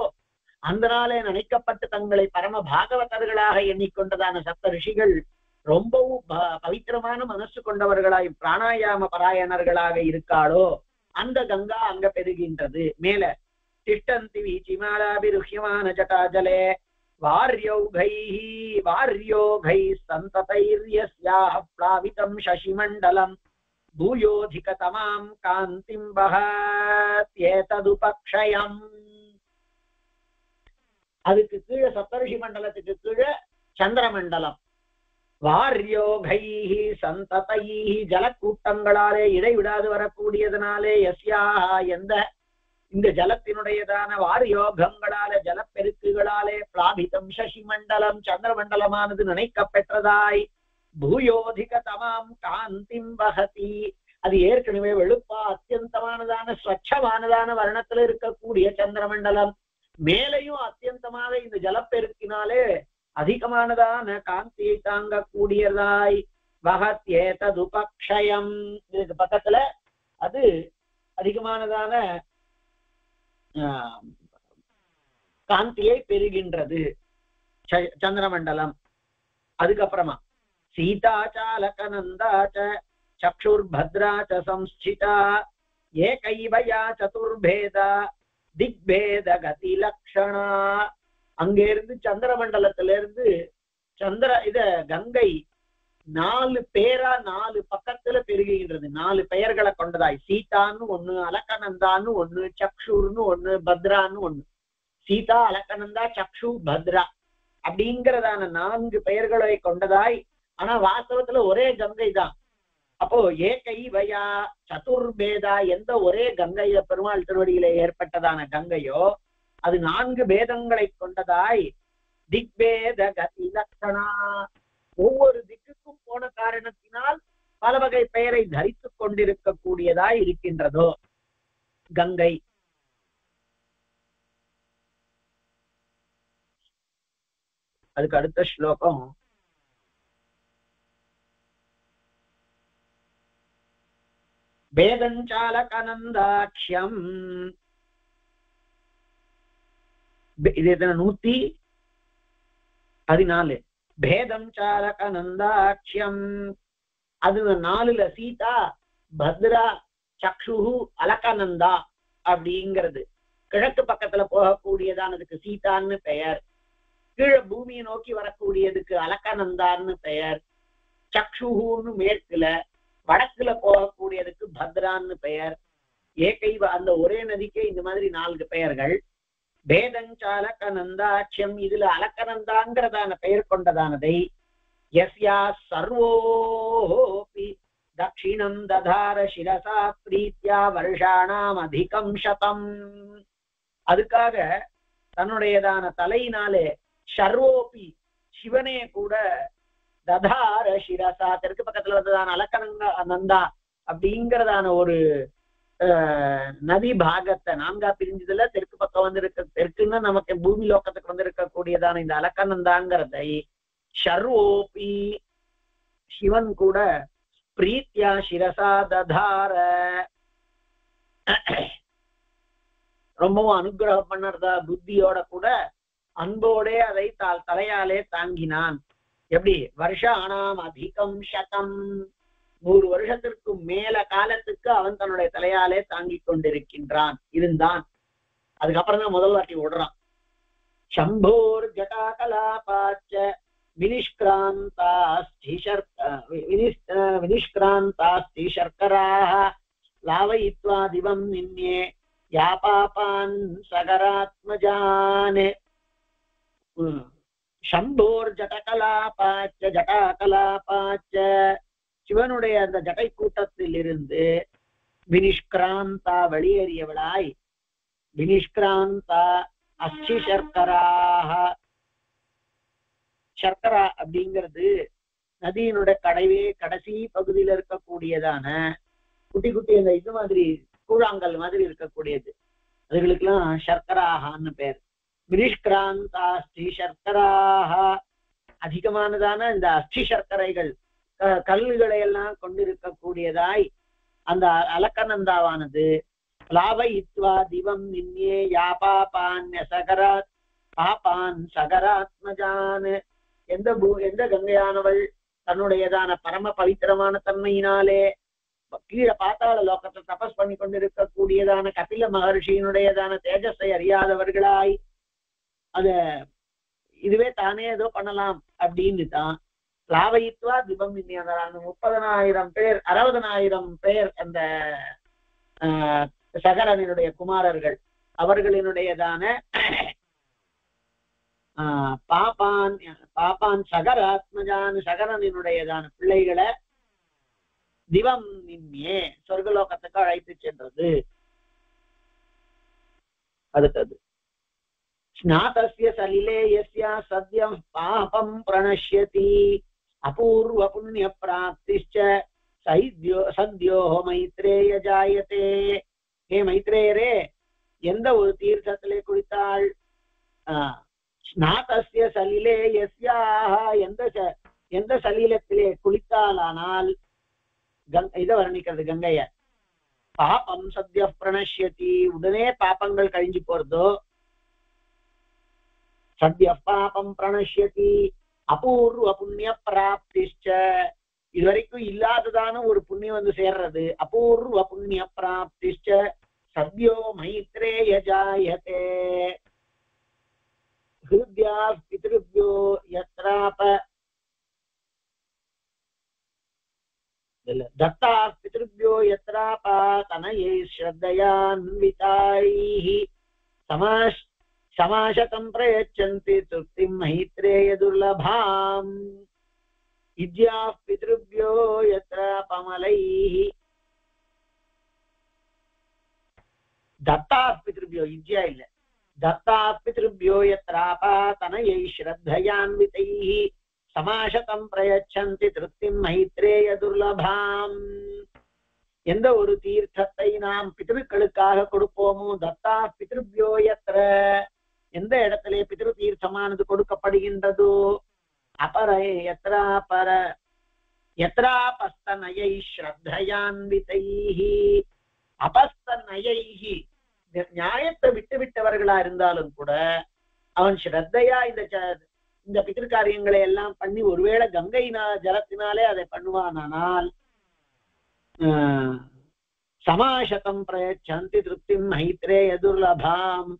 அதனாலே நினைக்கப்பட்டு தங்களை பரம பாகவதர்களாக எண்ணிக்கொண்டதான சப்த ரிஷிகள் ரொம்பவும் பவித்திரமான மனசு கொண்டவர்களாய் பிராணாயாம பராயணர்களாக இருக்காளோ அந்த கங்கா அங்க பெருகின்றது. மேல திஷ்டந்தி வீச்சிமாலாபிருஹ்யமான ஜட்டாஜலே வார்யோகை சந்ததைர்யஸ்யாஹ ப்ளாவிதம் சசிமண்டலம் பூயோதிகதமாம் காந்திம் வஹத்யேததுபக்ஷயம். அதுக்கு கீழே சப்தரிஷி மண்டலத்துக்கு கீழே சந்திரமண்டலம். வார்யோகை சந்ததை ஜலக்கூட்டங்களாலே இடைவிடாது வரக்கூடியதனாலே யஸ்யாக எந்த இந்த ஜலத்தினுடையதான வாரியோகங்களாலே ஜலப்பெருக்குகளாலே பிளாபிதம் சசிமண்டலம் சந்திரமண்டலமானது நினைக்கப்பெற்றதாய் பூயோதிக தமாம் காந்திம் வஹதி அது ஏற்கனவே வெளுப்பா அத்தியந்தமானதான ஸ்வச்சமானதான வர்ணத்துல இருக்கக்கூடிய சந்திரமண்டலம் மேலையும் அத்தியந்தமாக இந்த ஜலப்பெருக்கினாலே அதிகமானதான காந்தியை தாங்கக்கூடியதாய் வஹத்யேததுபக்ஷயம். இதுக்கு பக்கத்துல அது அதிகமானதான காந்தியை பெறுகின்றது சந்திரமண்டலம். அதுக்கப்புறமா சீதாச்சாலகநந்தாச்ச சக்ஷுர்பத்ராச்ச சம்ஸ்திதா ஏகைவயா சதுர்பேதா திக்பேத கதி லக்ஷணா. அங்க இருந்து சந்திரமண்டலத்திலிருந்து கங்கை 4 பேரா 4 பக்கத்துல பெருகுகின்றது. 4 பெயர்களை கொண்டதாய் சீதான்னு ஒண்ணு, அலக்கநந்தான்னு ஒண்ணு, சக்ஷுர்னு ஒண்ணு, பத்ரான்னு ஒண்ணு. சீதா, அலக்கநந்தா, சக்ஷு, பத்ரா அப்படிங்கிறதான 4 பெயர்களை கொண்டதாய். ஆனா வாஸ்தவத்துல ஒரே கங்கை தான். அப்போ ஏகைவயா சதுர்பேதா எந்த ஒரே கங்கைய பெருமாள் திருவடியில ஏற்பட்டதான கங்கையோ அது 4 பேதங்களை கொண்டதாய். திக்பேத கதி லக்ஷணா ஒவ்வொரு திக்குக்கும் போன காரணத்தினால் பல வகை பெயரை தரித்துக் கொண்டிருக்கக்கூடியதாய் இருக்கின்றதோ கங்கை. அதுக்கு அடுத்த ஸ்லோகம் வேதஞ்சாலகநந்தாட்சியம். இது எத்தனை 114. பேதம் சாலகநந்தாட்சியம் அது 4ல சீதா, பத்ரா, சக்ஷு, அலகநந்தா அப்படிங்கிறது. கிழக்கு பக்கத்துல போகக்கூடியதானதுக்கு சீதான்னு பெயர், கீழே பூமியை நோக்கி வரக்கூடியதுக்கு அலகநந்தான்னு பெயர், சக்ஷுன்னு மேற்குல வடக்குல போகக்கூடியதுக்கு பத்ரான்னு பெயர். ஏகைவ அந்த ஒரே நதிக்கே இந்த மாதிரி 4 பெயர்கள். பேதஞ்சாலகநந்தாட்சியம் இதுல அலக்கநந்தாங்கிறதான பெயர் கொண்டதானதை யஸ்யா சர்வோபி தட்சிணம் ததார சிரசா பிரீத்யா வருஷாணாம் அதிகம் சதம். அதுக்காக தன்னுடையதான தலையினாலே சர்வோபி சிவனே கூட ததார சிரசா தெற்கு பக்கத்துல வந்ததான அலக்கநந்தா அப்படிங்கிறதான ஒரு நதி பாகத்தை 4ஆ பிரிஞ்சதுல தெற்கு பக்கம் வந்திருக்க, தெற்குன்னா நமக்கு பூமி லோகத்துக்கு வந்திருக்கக்கூடியதான இந்த அலக்கநந்தாங்கிறதை சர்வோபி சிவன் கூட பிரீத்யா சிரசா ததார ரொம்பவும் அனுகிரகம் பண்ணறதா புத்தியோட கூட அன்போடே அதை தலையாலே தாங்கினான். எப்படி வருஷாணாம் அதிகம் சதம் 100 வருஷத்திற்கு மேல காலத்துக்கு அவன் தன்னுடைய தலையாலே தாங்கிக் கொண்டிருக்கின்றான் இருந்தான். அதுக்கப்புறம் தான் முதல் வாட்டி விடுறான். சம்போர் ஜடா கலாபாச்ச வினிஷ்கிராந்தாஸ்தி சர்க்கராஹ லாவயித்வா திவம் நின்யே யாபாபான் சகராத்மஜானே. சம்போர் ஜடகலாபாச்ச ஜடாகலாபாச்ச சிவனுடைய அந்த ஜடை கூட்டத்தில் இருந்து வினிஷ்கிராந்தா வெளியேறியவளாய், வினிஷ்கிராந்தா அஸ்தி சர்க்கராக. சர்க்கரா அப்படிங்கிறது நதியினுடைய கடைசி பகுதியில இருக்கக்கூடியதான குட்டி குட்டி அந்த இது மாதிரி கூழாங்கல் மாதிரி இருக்கக்கூடியது, அதுகளுக்கெல்லாம் சர்க்கராகான்னு பேர். வினிஷ்கிராந்தா அஸ்தி சர்க்கராக அதிகமானதான இந்த அஸ்தி சர்க்கரைகள் கல்லுகளை எல்லாம் கொண்டிருக்கக்கூடியதாய் அந்த அலக்கநந்தாவானது லாவயித்வா திவம் நின்யே யா பாபான்யசகராத் பாபான் சகராத்மஜான். எந்த கங்கையானவள் தன்னுடையதான பரம பவித்திரமான தன்மையினாலே கீழே பாத்தாள லோகத்தை தபஸ் பண்ணி கொண்டிருக்கக்கூடியதான கபில மகர்ஷியினுடையதான தேஜஸை அறியாதவர்களாய் அத இதுவே தானே ஏதோ பண்ணலாம் அப்படின்னு தான் லாவயித்வா திபம் நின்யான். 30,000 பேர் 60,000 பேர் அந்த சகரனுடைய குமாரர்கள் அவர்களினுடையதான பாப்பான் சகராத்மஜான் சகரனினுடையதான பிள்ளைகளை திவம் நின்யே சொர்க்கலோகத்துக்கு அழைத்து சென்றது. அடுத்தது ஸ்நாதஸ்ய சலிலே யஸ்யா சத்யம் பாபம் பிரணஷ்யதி அபூர்வ புண்ணிய பிராப்திஷ்ச சத்யோ மைத்ரேய ஜாயதே. ஹே மைத்ரேயரே, எந்த ஒரு தீர்த்தத்திலே குளித்தாள்? ஸ்நாதஸ்ய சலிலே யஸ்யாக எந்த சலீலத்திலே குளித்தாலானால் இதை வர்ணிக்கிறது கங்கைய. பாபம் சத்ய பிரணஷ்யதி, உடனே பாபங்கள் கழிஞ்சு போறதோ. சத்ய பாபம் பிரணஷ்யதி அபூர்வ புண்ணிய பிராப்திஷ்ச, இதுவரைக்கும் இல்லாததான ஒரு புண்ணியம் வந்து சேர்றது. அபூர்வ புண்ணிய பிராப்திஷ்ச சத்யோ மைத்ரேய ஜாயதே. ஹிருத்யா பித்ருப்யோ யத்ராப दत्ता पितृभ्यो यत्रापा तनये श्रद्धयान्विताैः समाशतं प्रयच्छन्ति तृप्तिं मैत्रेय दुर्लभाम्. विद्याः पितृभ्यो यत्रापमलैः दत्ता पितृभ्यो विद्या इल्ल दत्ता पितृभ्यो यत्रापा तनयै श्रद्धयान्वितैः சமாசதம் பிரயச்சந்தி திருப்திம் மைத்ரேய துர்லபாம். எந்த ஒரு தீர்த்தத்தை நாம் பித்ருக்களுக்காக கொடுப்போமோ, தத்தா பித்ருப்யோ யத்ர, எந்த இடத்திலே பித்ரு தீர்த்தமானது கொடுக்கப்படுகின்றதோ, அபரே யத்ராபஸ்தனயை ஸ்ரத்தயான்விதைஹி, அபஸ்தனயைஹி நியாயத்தை விட்டுவிட்டவர்களா இருந்தாலும் கூட அவன் ஸ்ரத்தையா இந்த பித்திருக்காரியங்களை எல்லாம் பண்ணி ஒருவேளை கங்கை ஜலத்தினாலே அதை பண்ணுவானால் சமாசதம் பிரயச்சந்தி திருப்திம் மைத்ரேய துர்லபாம்.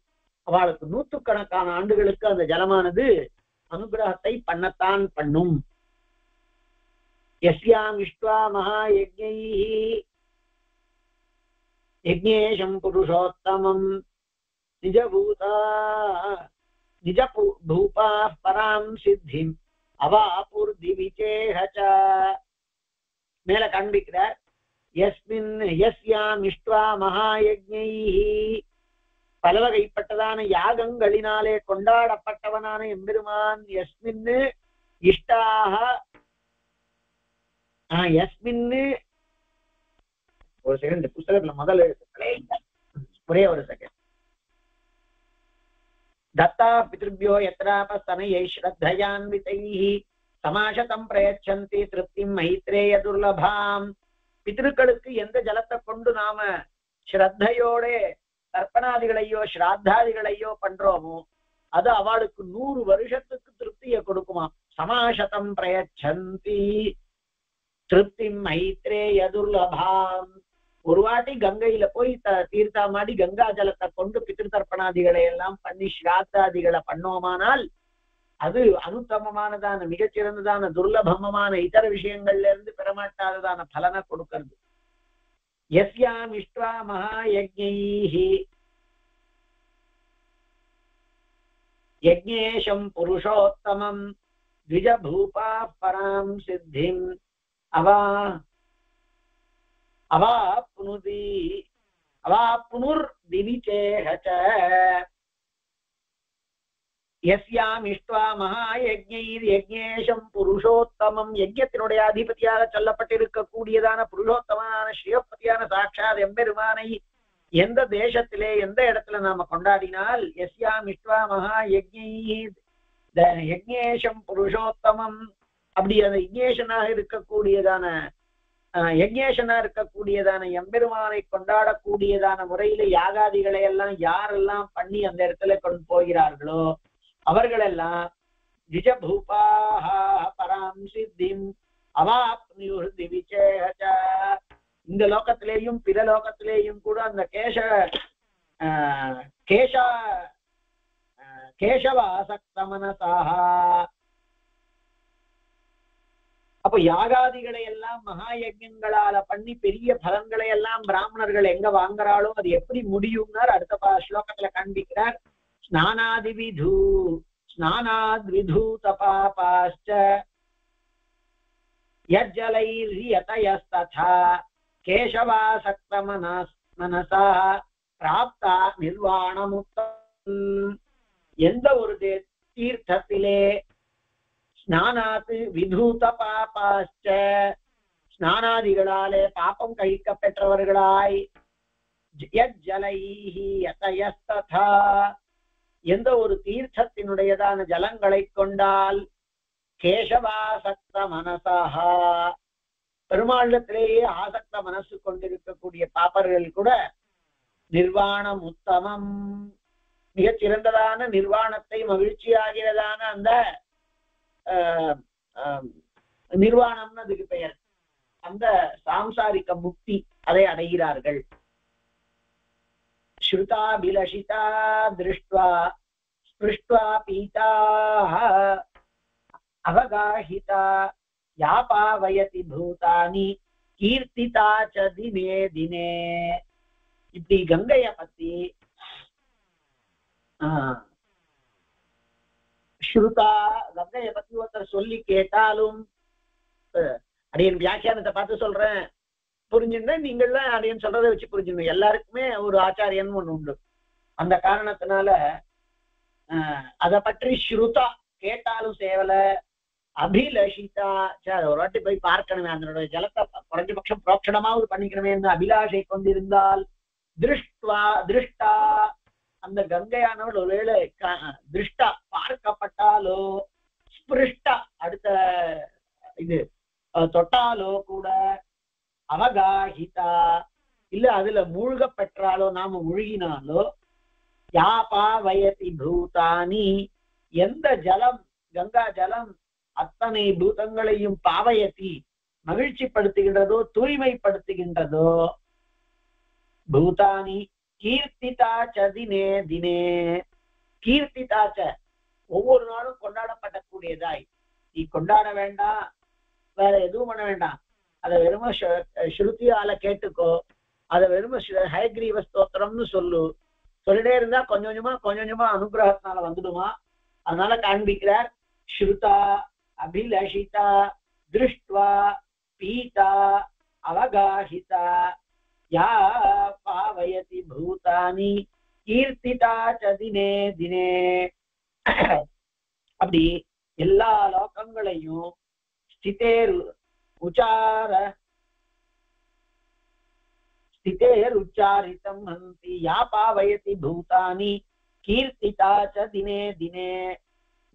அவளுக்கு நூற்றுக்கணக்கான ஆண்டுகளுக்கு அந்த ஜலமானது அனுகிரகத்தை பண்ணத்தான் பண்ணும். யஸ்யாம் இஷ்ட்வா மகாயஜ்ஞைஹி யஜ்ஞேஷம் புருஷோத்தமம் நிஜ பூபா பராம் சித்திம் அவாபுர்திவிச்சேஹச. மேல காண்பிக்கிறார், யஸ்யாம் இஷ்ட்வா மகாயஜ்ஞைஹி, பலவகைப்பட்டதான யாகங்களினாலே கொண்டாடப்பட்டவனான எம்பெருமான். யஸ்மின் இஷ்டாக யஸ்மின் ஒரு செகண்ட், புத்தகத்துல முதல் ஒரே ஒரு செகண்ட். दत्ता पितृभ्यो यत्रापस्तनयै श्रद्धयान्वितैः समाशतं प्रयच्छन्ति திருப்திம் மைத்ரேய துர்லபாம். பித்ருக்களுக்கு எந்த ஜலத்தை கொண்டு நாம ஸ்ரத்தையோட தர்ப்பணாதிகளையோ ஸ்ராத்தாதிகளையோ பண்றோமோ அது அவளுக்கு 100 வருஷத்துக்கு திருப்தியை கொடுக்குமா. சமாசதம் பிரயச்சந்தி திருப்திம் மைத்ரேய துர்லபாம். ஒரு வாட்டி கங்கையில போய் தீர்த்தாமாடி கங்கா ஜலத்தை கொண்டு பித்ரு தர்ப்பணாதிகளை எல்லாம் பண்ணி ஸ்ராத்தாதிகளை பண்ணோமானால் அது அனுத்தமமானதான மிகச்சிறந்ததான துர்லபமான இதர விஷயங்கள்ல இருந்து பெறமாட்டாததான பலனை கொடுக்கிறது. யஸ்யாம் இஷ்ட்வா மகாயஜ்ஞைஹி யஜ்ஞேஷம் புருஷோத்தமம் த்விஜபூபா பராம் சித்திம் அவாப்னுர் திவிச்சேஹச. யஸ்யாம் இஷ்ட்வா மகாயஜ்ஞைர் யஜ்ஞேஷம் புருஷோத்தமம், யஜ்ஞத்தினுடைய அதிபதியாக சொல்லப்பட்டிருக்கக்கூடியதான புருஷோத்தமான ஸ்ரீயப்பதியான சாட்சாத் எம்பெருமானை எந்த தேசத்திலே எந்த இடத்துல நாம கொண்டாடினால், யஸ்யாம் இஷ்ட்வா மகாயஜ்ஞைர் யஜ்ஞேஷம் புருஷோத்தமம், அப்படி அந்த யஜ்ஞேஷனாக இருக்கக்கூடியதான யஜ்ஞேஷனா இருக்கக்கூடியதான எம்பெருமானை கொண்டாடக்கூடியதான முறையில யாகாதிகளை எல்லாம் யாரெல்லாம் பண்ணி அந்த இடத்துல கொண்டு போகிறார்களோ அவர்களெல்லாம் நிஜபூபாஹ பராம் சித்திம் அவாப்னுயுர்தி விசேஷ. இந்த லோகத்திலேயும் பிற லோகத்திலேயும் கூட அந்த கேசவாசக்த மனசாக. அப்ப யாகாதிகளை எல்லாம் மகா யஜ்ஞங்களால பண்ணி பெரிய பலன்களை எல்லாம் பிராமணர்கள் எங்க வாங்குறாளோ அது எப்படி முடியும்னார் அடுத்த ஸ்லோகத்துல காண்பிக்கிறார். ஸ்நானாத்விதூத பாபாஸ்ச யஜ்ஜலைர்யதயஸ்ததா கேசவாசக்த மனசா பிராப்தா நிர்வாணமுக்தம். எந்த ஒரு தீர்த்தத்திலே ஸ்நானாத் விதூத பாபாஸ்ச ஸ்நானாதிகளாலே பாப்பம் கழிக்க பெற்றவர்களாய் யஜ்ஜலைஹி யதயஸ்ததா எந்த ஒரு தீர்த்தத்தினுடையதான ஜலங்களை கொண்டால் கேசவாசக்த மனசாக பெருமாளத்திலேயே ஆசக்த மனசு கொண்டிருக்கக்கூடிய பாப்பர்கள் கூட நிர்வாணம் உத்தமம் மிகச் சிறந்ததான நிர்வாணத்தை மகிழ்ச்சியாகிறதான அந்த நிர்வாணம்னு அதுக்கு பெயர். அந்த சாம்சாரிக முக்தி அதை அடைகிறார்கள். ஸ்ருதாபிலஷிதா திருஷ்ட்வா ஸ்பிருஷ்ட்வா பீதாஹ அவகாஹிதா யாபாவயதி பூதானி கீர்த்திதா ச தினே தினே. இப்படி கங்கைய பத்தி ஸ்ருதா கங்கைய பத்தி ஒருத்தர் சொல்லி கேட்டாலும் அடியன் வியாக்கியானத்தை பார்த்து சொல்றேன், புரிஞ்சுன்னா நீங்கள்லாம் அடியன் சொல்றதை வச்சு புரிஞ்சுக்கணும். எல்லாருக்குமே ஒரு ஆச்சாரியன் ஒண்ணு உண்டு. அந்த காரணத்தினால அதை பற்றி ஸ்ருதா கேட்டாலும் சேவல அபிலஷிதா ஒரு வாட்டி போய் பார்க்கணுமே, அதனுடைய ஜலத்தை குறைஞ்சபட்சம் புரோக்ஷணமாவது பண்ணிக்கணுமே என்று அபிலாஷை கொண்டிருந்தால் திருஷ்டா அந்த கங்கையானவள் ஒருவேளை திருஷ்டா பார்க்கப்பட்டாலோ ஸ்பிருஷ்டா அடுத்த இது தொட்டாலோ கூட அவகாஹிதா இல்ல அதுல மூழ்க பெற்றாலோ நாம முழுகினாலோ யாபாவயதி பூதானி எந்த ஜலம் கங்கா ஜலம் அத்தனை பூதங்களையும் பாவயத்தி மகிழ்ச்சிப்படுத்துகின்றதோ தூய்மைப்படுத்துகின்றதோ பூதானி கீர்த்திதாச்ச தினே தினே கீர்த்திதாச்ச ஒவ்வொரு நாளும் கொண்டாடப்படக்கூடியதாய். நீ கொண்டாட வேண்டாம், வேற எதுவும் பண்ண வேண்டாம், அதை வெறும ஸ்ருதியால கேட்டுக்கோ, அதை வெறும ஹயக்ரீவ ஸ்தோத்திரம்னு சொல்லிட்டே இருந்தா கொஞ்சம் கொஞ்சமா அனுகிரகத்தினால வந்துடுமா. அதனால காண்பிக்கிறார் ஸ்ருதா அபிலஷிதா திருஷ்ட்வா பீதா அவகாஹிதா யா பாவயதி பூதானி கீர்த்திதா ச தினே தினே. அப்படி எல்லா லோகங்களையும் ஸ்திதேர் உச்சாரிதம் ஹந்தி யா பாவயதி பூதானி கீர்த்திதா ச தினே தினே.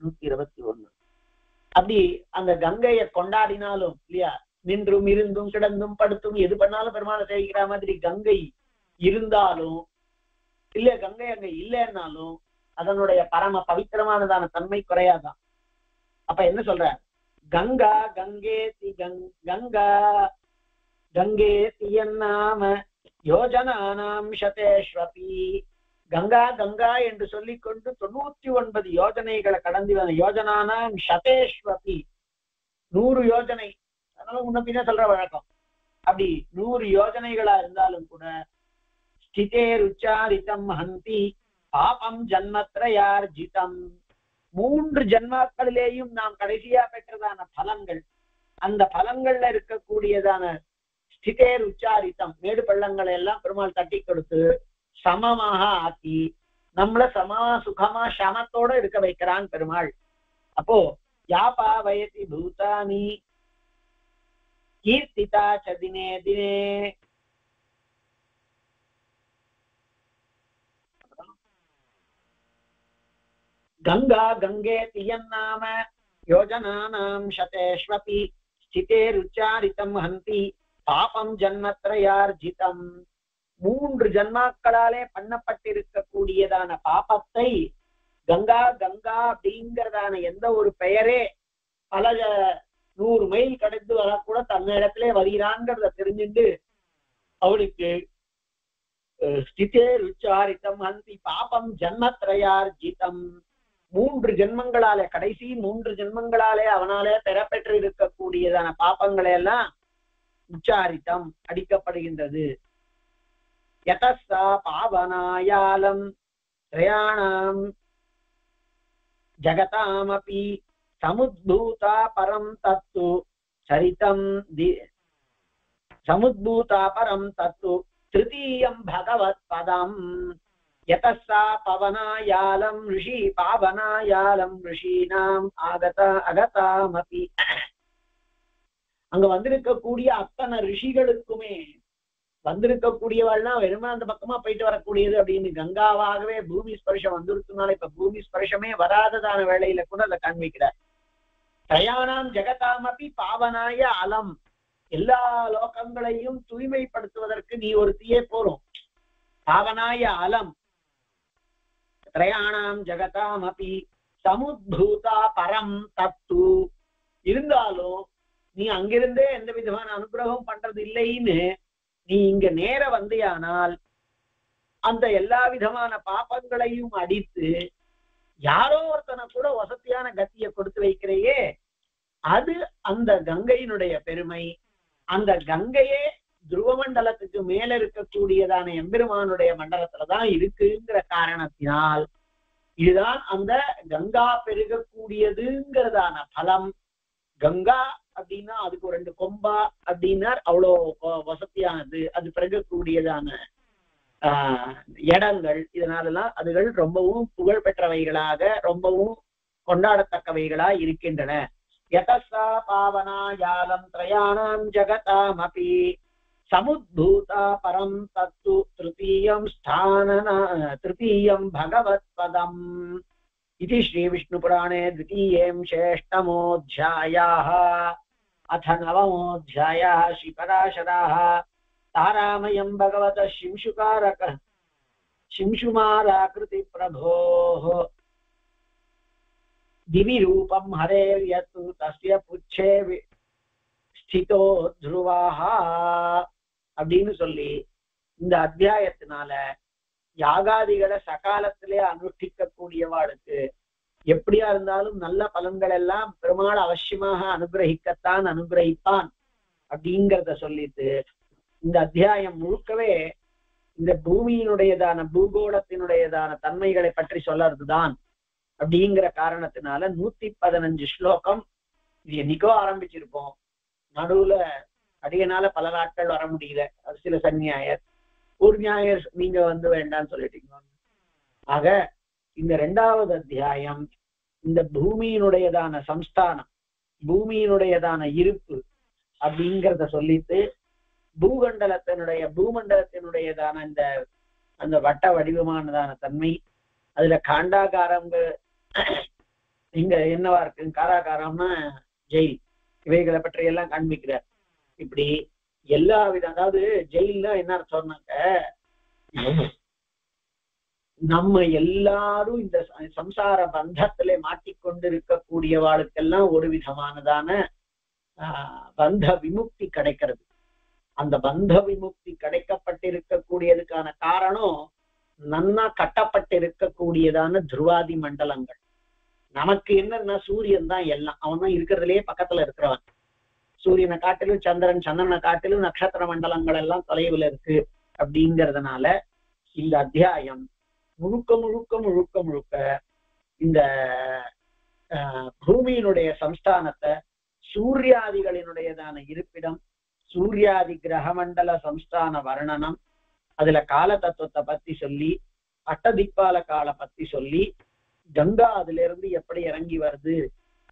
121. அப்படி அந்த கங்கையை கொண்டாடினாலும் இல்லையா, நின்றும் இருந்தும் கிடந்தும் படுத்தும் எது பண்ணாலும் பெருமாளை சேவிக்கிற மாதிரி கங்கை இருந்தாலும் இல்ல கங்கை அங்க இல்லைன்னாலும் அதனுடைய பரம பவித்திரமானதான தன்மை குறையாதான். அப்ப என்ன சொல்ற, கங்கா கங்கேதி கங்கா கங்கேதி என்னாம யோஜனானாம் சதேஷ்வபி. கங்கா கங்கா என்று சொல்லிக்கொண்டு 99 யோஜனைகளை கடந்து யோஜனானாம் சதேஷ்வபி 100 யோஜனை, அதனால முன்ன பின்ன சொல்ற வழக்கம். அப்படி 100 யோஜனைகளா இருந்தாலும் கூட ஸ்திதேருச்சாரிதம் ஹந்தி பாபம் ஜன்மத்ரயார்ஜிதம். 3 ஜன்மாக்களிலேயும் நாம் கடைசியா பெற்றதான பலன்கள், அந்த பலன்கள்ல இருக்கக்கூடியதான ஸ்திதேர் உச்சாரித்தம் மேடு பள்ளங்களை எல்லாம் பெருமாள் தட்டி கொடுத்து சமமாக ஆக்கி நம்மள சமா சுகமா சமத்தோட இருக்க வைக்கிறான் பெருமாள். அப்போ யாபா வயதி பூதானி கீர்த்திதா ச தினே தினே. கங்கா கங்கே தியன்னாம யோஜனானாம் சதேஷ்வபி ஸ்திதேருச்சாரிதம் ஹந்தி பாபம் ஜன்மத்ரயார்ஜிதம், 3 ஜன்மாக்களாலே பண்ணப்பட்டிருக்கக்கூடியதான பாபத்தை கங்கா கங்கா அப்படிங்கிறதான எந்த ஒரு பெயரே பல 100 மைல் கடந்து வரக்கூட தன்னிடத்திலே வருகிறான்ங்கிறத தெரிஞ்சுட்டு அவளுக்கு ஸ்திதே ருச்சாரிதம் ஹந்தி பாபம் ஜன்மத்ரயார்ஜிதம், 3 ஜென்மங்களாலே கடைசி 3 ஜென்மங்களாலே அவனாலே பெறப்பெற்று இருக்கக்கூடியதான பாபங்களை எல்லாம் உச்சாரித்தம் அடிக்கப்படுகின்றது. யதஸ்ஸா பாவனாயாலம் த்ரயாணாம் ஜகதாமபி சமுத்பூதா பரம் தத்து சரிதம் சமுத்பூதா பரம் தத்து திருத்தீயம் பகவத் பதம். யதஸ்ஸா பவனாயாலம் ரிஷி பாவனாயாலம் ரிஷீனாம் அகதாமபி, அங்க வந்திருக்கக்கூடிய அத்தனை ரிஷிகளுக்குமே வந்திருக்கக்கூடியவாள்லாம் வெறுமை அந்த பக்கமா போயிட்டு வரக்கூடியது அப்படின்னு கங்காவாகவே பூமி ஸ்பர்ஷம் வந்துருக்குனால இப்ப பூமி ஸ்பர்ஷமே வராததான வேளையில கூட அதை காண்பிக்கிறார். திரயாணாம் ஜெகதாமபி பாவனாய அலம், எல்லா லோகங்களையும் தூய்மைப்படுத்துவதற்கு நீ ஒரு தீயே போறோம். பாவனாய அலம் திரயாணாம் ஜெகதாமபி சமுத்பூதா பரம் தத்து, இருந்தாலும் நீ அங்கிருந்தே எந்த விதமான அனுகிரகம் பண்றது இல்லைன்னு நீ இங்க நேர வந்தியானால் அந்த எல்லா விதமான பாப்பங்களையும் அடித்து யாரோ ஒருத்தனை கூட வசதியான கத்தியை கொடுத்து வைக்கிறையே, அது அந்த கங்கையினுடைய பெருமை. அந்த கங்கையே துருவமண்டலத்துக்கு மேல இருக்கக்கூடியதான எம்பெருமானுடைய மண்டலத்துலதான் இருக்குங்கிற காரணத்தினால் இதுதான் அந்த கங்கா பெருகக்கூடியதுங்கிறதான பலம். கங்கா அப்படின்னா அதுக்கு 2 கொம்பா அப்படின்னா அவ்வளோ வசதியானது, அது பிறகக்கூடியதான இடங்கள். இதனாலலாம் அதுகள் ரொம்பவும் புகழ் பெற்றவைகளாக ரொம்பவும் கொண்டாடத்தக்கவைகளா இருக்கின்றன. யதஸ்ஸா பாவனாயாலம் த்ரயாணாம் ஜகதாமபி சமுத்பூதா பரம் தத்து திருத்தீயம் பகவத் பதம். इति श्री विष्णुपुराणे द्वितीयं षष्ठमोऽध्यायः अथ नवमोऽध्यायः श्रीपराशराः तारामयं भगवतः शिंशुमाराकृति प्रभोः दिवि रूपं हरेर्यत् तस्य पुच्छे स्थितो ध्रुवाः அப்படின்னு சொல்லி இந்த அத்தியாயத்தினால யாகாதிகளை சகாலத்திலே அனுஷ்டிக்க கூடியவாளுக்கு எப்படியா இருந்தாலும் நல்ல பலன்கள் எல்லாம் பெருமாள் அவசியமாக அனுகிரகிக்கத்தான் அனுகிரகிப்பான் அப்படிங்கிறத சொல்லிட்டு இந்த அத்தியாயம் முழுக்கவே இந்த பூமியினுடையதான பூகோளத்தினுடையதான தன்மைகளை பற்றி சொல்லறதுதான். அப்படிங்கிற காரணத்தினால 115 ஸ்லோகம் இது என்னைக்கோ ஆரம்பிச்சிருப்போம். நடுவுல அடியனால பல நாட்கள் வர முடியல, அது சில சன்னியாயர் ஒரு நியாயர் நீங்க வந்து வேண்டான்னு சொல்லிட்டீங்க. ஆக இந்த 2வது அத்தியாயம் இந்த பூமியினுடையதான சம்ஸ்தானம், பூமியினுடையதான இருப்பு அப்படிங்கிறத சொல்லிட்டு பூமண்டலத்தினுடையதான இந்த அந்த வட்ட வடிவமானதான தன்மை, அதுல காண்டாகாரங்க இங்க என்னவா இருக்கு, காராகாரம்னா ஜெயில், இவைகளை பற்றி எல்லாம் காண்பிக்கிறார். இப்படி எல்லா விதம், அதாவது ஜெயில்ல என்ன சொன்னாங்க, நம்ம எல்லாரும் இந்த சம்சார பந்தத்திலே மாட்டிக்கொண்டு இருக்கக்கூடியவாளுக்கெல்லாம் ஒரு விதமானதான பந்த விமுக்தி கிடைக்கிறது. அந்த பந்த விமுக்தி கிடைக்கப்பட்டிருக்கக்கூடியதுக்கான காரணம் நன்னா கட்டப்பட்டிருக்கக்கூடியதான துருவாதி மண்டலங்கள். நமக்கு என்னன்னா சூரியன் தான் எல்லாம், அவன் தான் இருக்கிறதுலயே பக்கத்துல இருக்கிறவன். சூரியனை காட்டிலும் சந்திரன், சந்திரனை காட்டிலும் நட்சத்திர மண்டலங்கள் எல்லாம் தொலைவில் இருக்கு. அப்படிங்கிறதுனால இந்த அத்தியாயம் முழுக்க முழுக்க முழுக்க முழுக்க இந்த பூமியினுடைய சம்ஸ்தானத்தை, சூர்யாதிகளினுடையதான இருப்பிடம், சூர்யாதி கிரகமண்டல சம்ஸ்தான வர்ணனம், அதுல கால தத்துவத்தை பத்தி சொல்லி, அட்டதிப்பால கால பத்தி சொல்லி, கங்கா அதுல இருந்து எப்படி இறங்கி வருது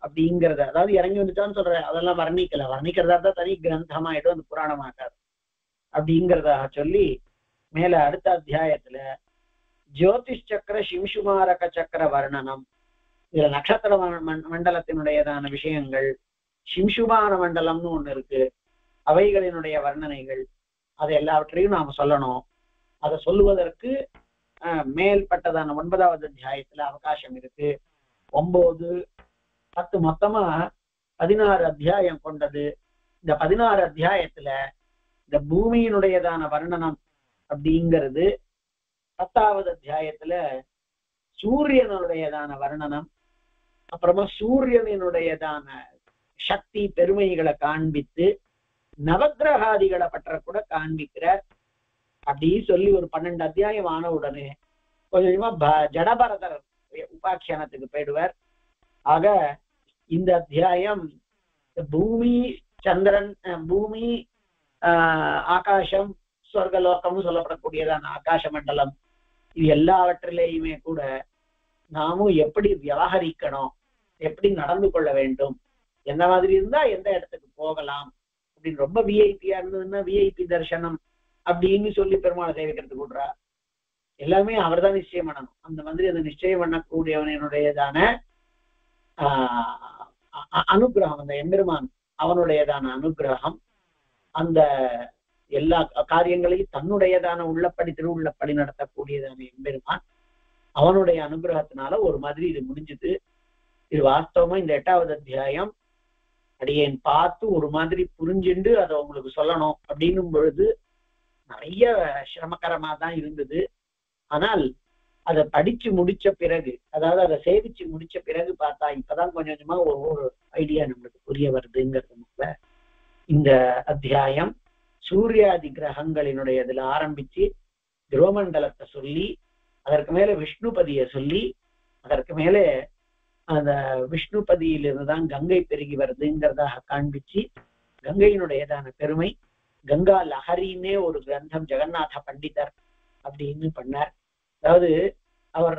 அப்படிங்கிறத, அதாவது இறங்கி வந்துட்டான்னு சொல்ற அதெல்லாம் வர்ணிக்கிறதா தான் தனி கிரந்தமாயிடும், அந்த புராணமாக்காது அப்படிங்கிறதாக சொல்லி மேல அடுத்த அத்தியாயத்துல ஜோதிஷ் சக்கர சிம்சுமாரக சக்கர வர்ணனம், இதுல நட்சத்திர மண்டலத்தினுடையதான விஷயங்கள், சிம்சுமான மண்டலம்னு ஒண்ணு இருக்கு, அவைகளினுடைய வர்ணனைகள் அதை எல்லாவற்றையும் நாம சொல்லணும். அதை சொல்லுவதற்கு மேல்பட்டதான 9வது அத்தியாயத்துல அவகாசம் இருக்கு. 9, 10 மொத்தமா 16 அத்தியாயம் கொண்டது. இந்த 16 அத்தியாயத்துல இந்த பூமியினுடையதான வர்ணனம் அப்படிங்கிறது, 10வது அத்தியாயத்துல சூரியனுடையதான வர்ணனம், அப்புறமா சூரியனுடையதான சக்தி பெருமைகளை காண்பித்து நவக்கிரகாதிகளை பற்ற கூட காண்பிக்கிறார். அப்படி சொல்லி ஒரு 12 அத்தியாயம் ஆன உடனே கொஞ்சமா ஜடபரதர் உபாக்கியானத்துக்கு போயிடுவார். ஆக இந்த அத்தியாயம் பூமி, சந்திரன், பூமி, ஆகாசம், சொர்க்கலோகம்னு சொல்லப்படக்கூடியதான ஆகாச மண்டலம், இது எல்லாவற்றிலேயுமே கூட நாமும் எப்படி விவகரிக்கணும், எப்படி நடந்து கொள்ள வேண்டும், எந்த மாதிரி இருந்தா எந்த இடத்துக்கு போகலாம் அப்படின்னு. ரொம்ப விஐபியா இருந்ததுன்னா விஐபி தரிசனம் அப்படின்னு சொல்லி பெருமாளை சேவிக்கிறதுக்கு விடுறா. எல்லாமே அவர் தான் நிச்சயம் பண்ணணும். அந்த மாதிரி அந்த நிச்சயம் பண்ணக்கூடியவனுடையதான அனுகிரகம், அந்த எம்பெருமான் அவனுடையதான அனுகிரகம், அந்த எல்லா காரியங்களையும் தன்னுடையதான உள்ளப்படி திருவுள்ளப்படி நடத்தக்கூடியதான எம்பெருமான் அவனுடைய அனுகிரகத்தினால ஒரு மாதிரி இது முடிஞ்சது. இது வாஸ்தவமா இந்த 8வது அத்தியாயம் அடியேன் பார்த்து ஒரு மாதிரி புரிஞ்சுண்டு அதை உங்களுக்கு சொல்லணும் அப்படின்னும் பொழுது நிறைய சிரமகரமா தான் இருந்தது. ஆனால் அதை படிச்சு முடிச்ச பிறகு, அதாவது அதை சேவிச்சு முடிச்ச பிறகு பார்த்தா இப்பதான் கொஞ்சம் கொஞ்சமா ஒவ்வொரு ஐடியா நம்மளுக்கு புரிய வருதுங்கிறதுனால இந்த அத்தியாயம் சூர்யாதி கிரகங்களினுடைய இதுல ஆரம்பிச்சு துருவமண்டலத்தை சொல்லி, அதற்கு மேல விஷ்ணுபதியை சொல்லி, அதற்கு மேலே அந்த விஷ்ணுபதியிலிருந்துதான் கங்கை பெருகி வருதுங்கிறதாக காண்பிச்சு கங்கையினுடையதான பெருமை, கங்கா லஹரின்னே ஒரு கிரந்தம் ஜெகநாத பண்டிதர் அப்படின்னு பண்ணார். அதாவது அவர்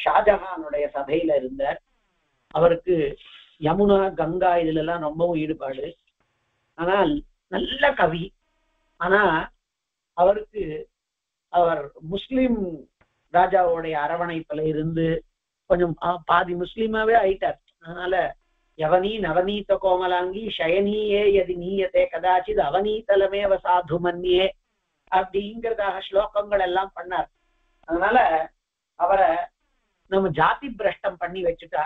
ஷாஜஹானுடைய சபையில இருந்தார். அவருக்கு யமுனா, கங்கா இதுல எல்லாம் ரொம்பவும் ஈடுபாடு. ஆனால் நல்ல கவி. ஆனா அவருக்கு அவர் முஸ்லிம் ராஜாவுடைய அரவணைப்புல இருந்து கொஞ்சம் பாதி முஸ்லீமாவே ஆயிட்டார். அதனால யவனி நவநீத கோமலாங்கி ஷயனியே எதி நீயத்தே கதாச்சித் அவநீதலமேவ சாது மன்னியே அப்படிங்கிறதாக ஸ்லோகங்கள் எல்லாம் பண்ணார். அதனால அவரை நம்ம ஜாதி பிரஷ்டம் பண்ணி வச்சுட்டா,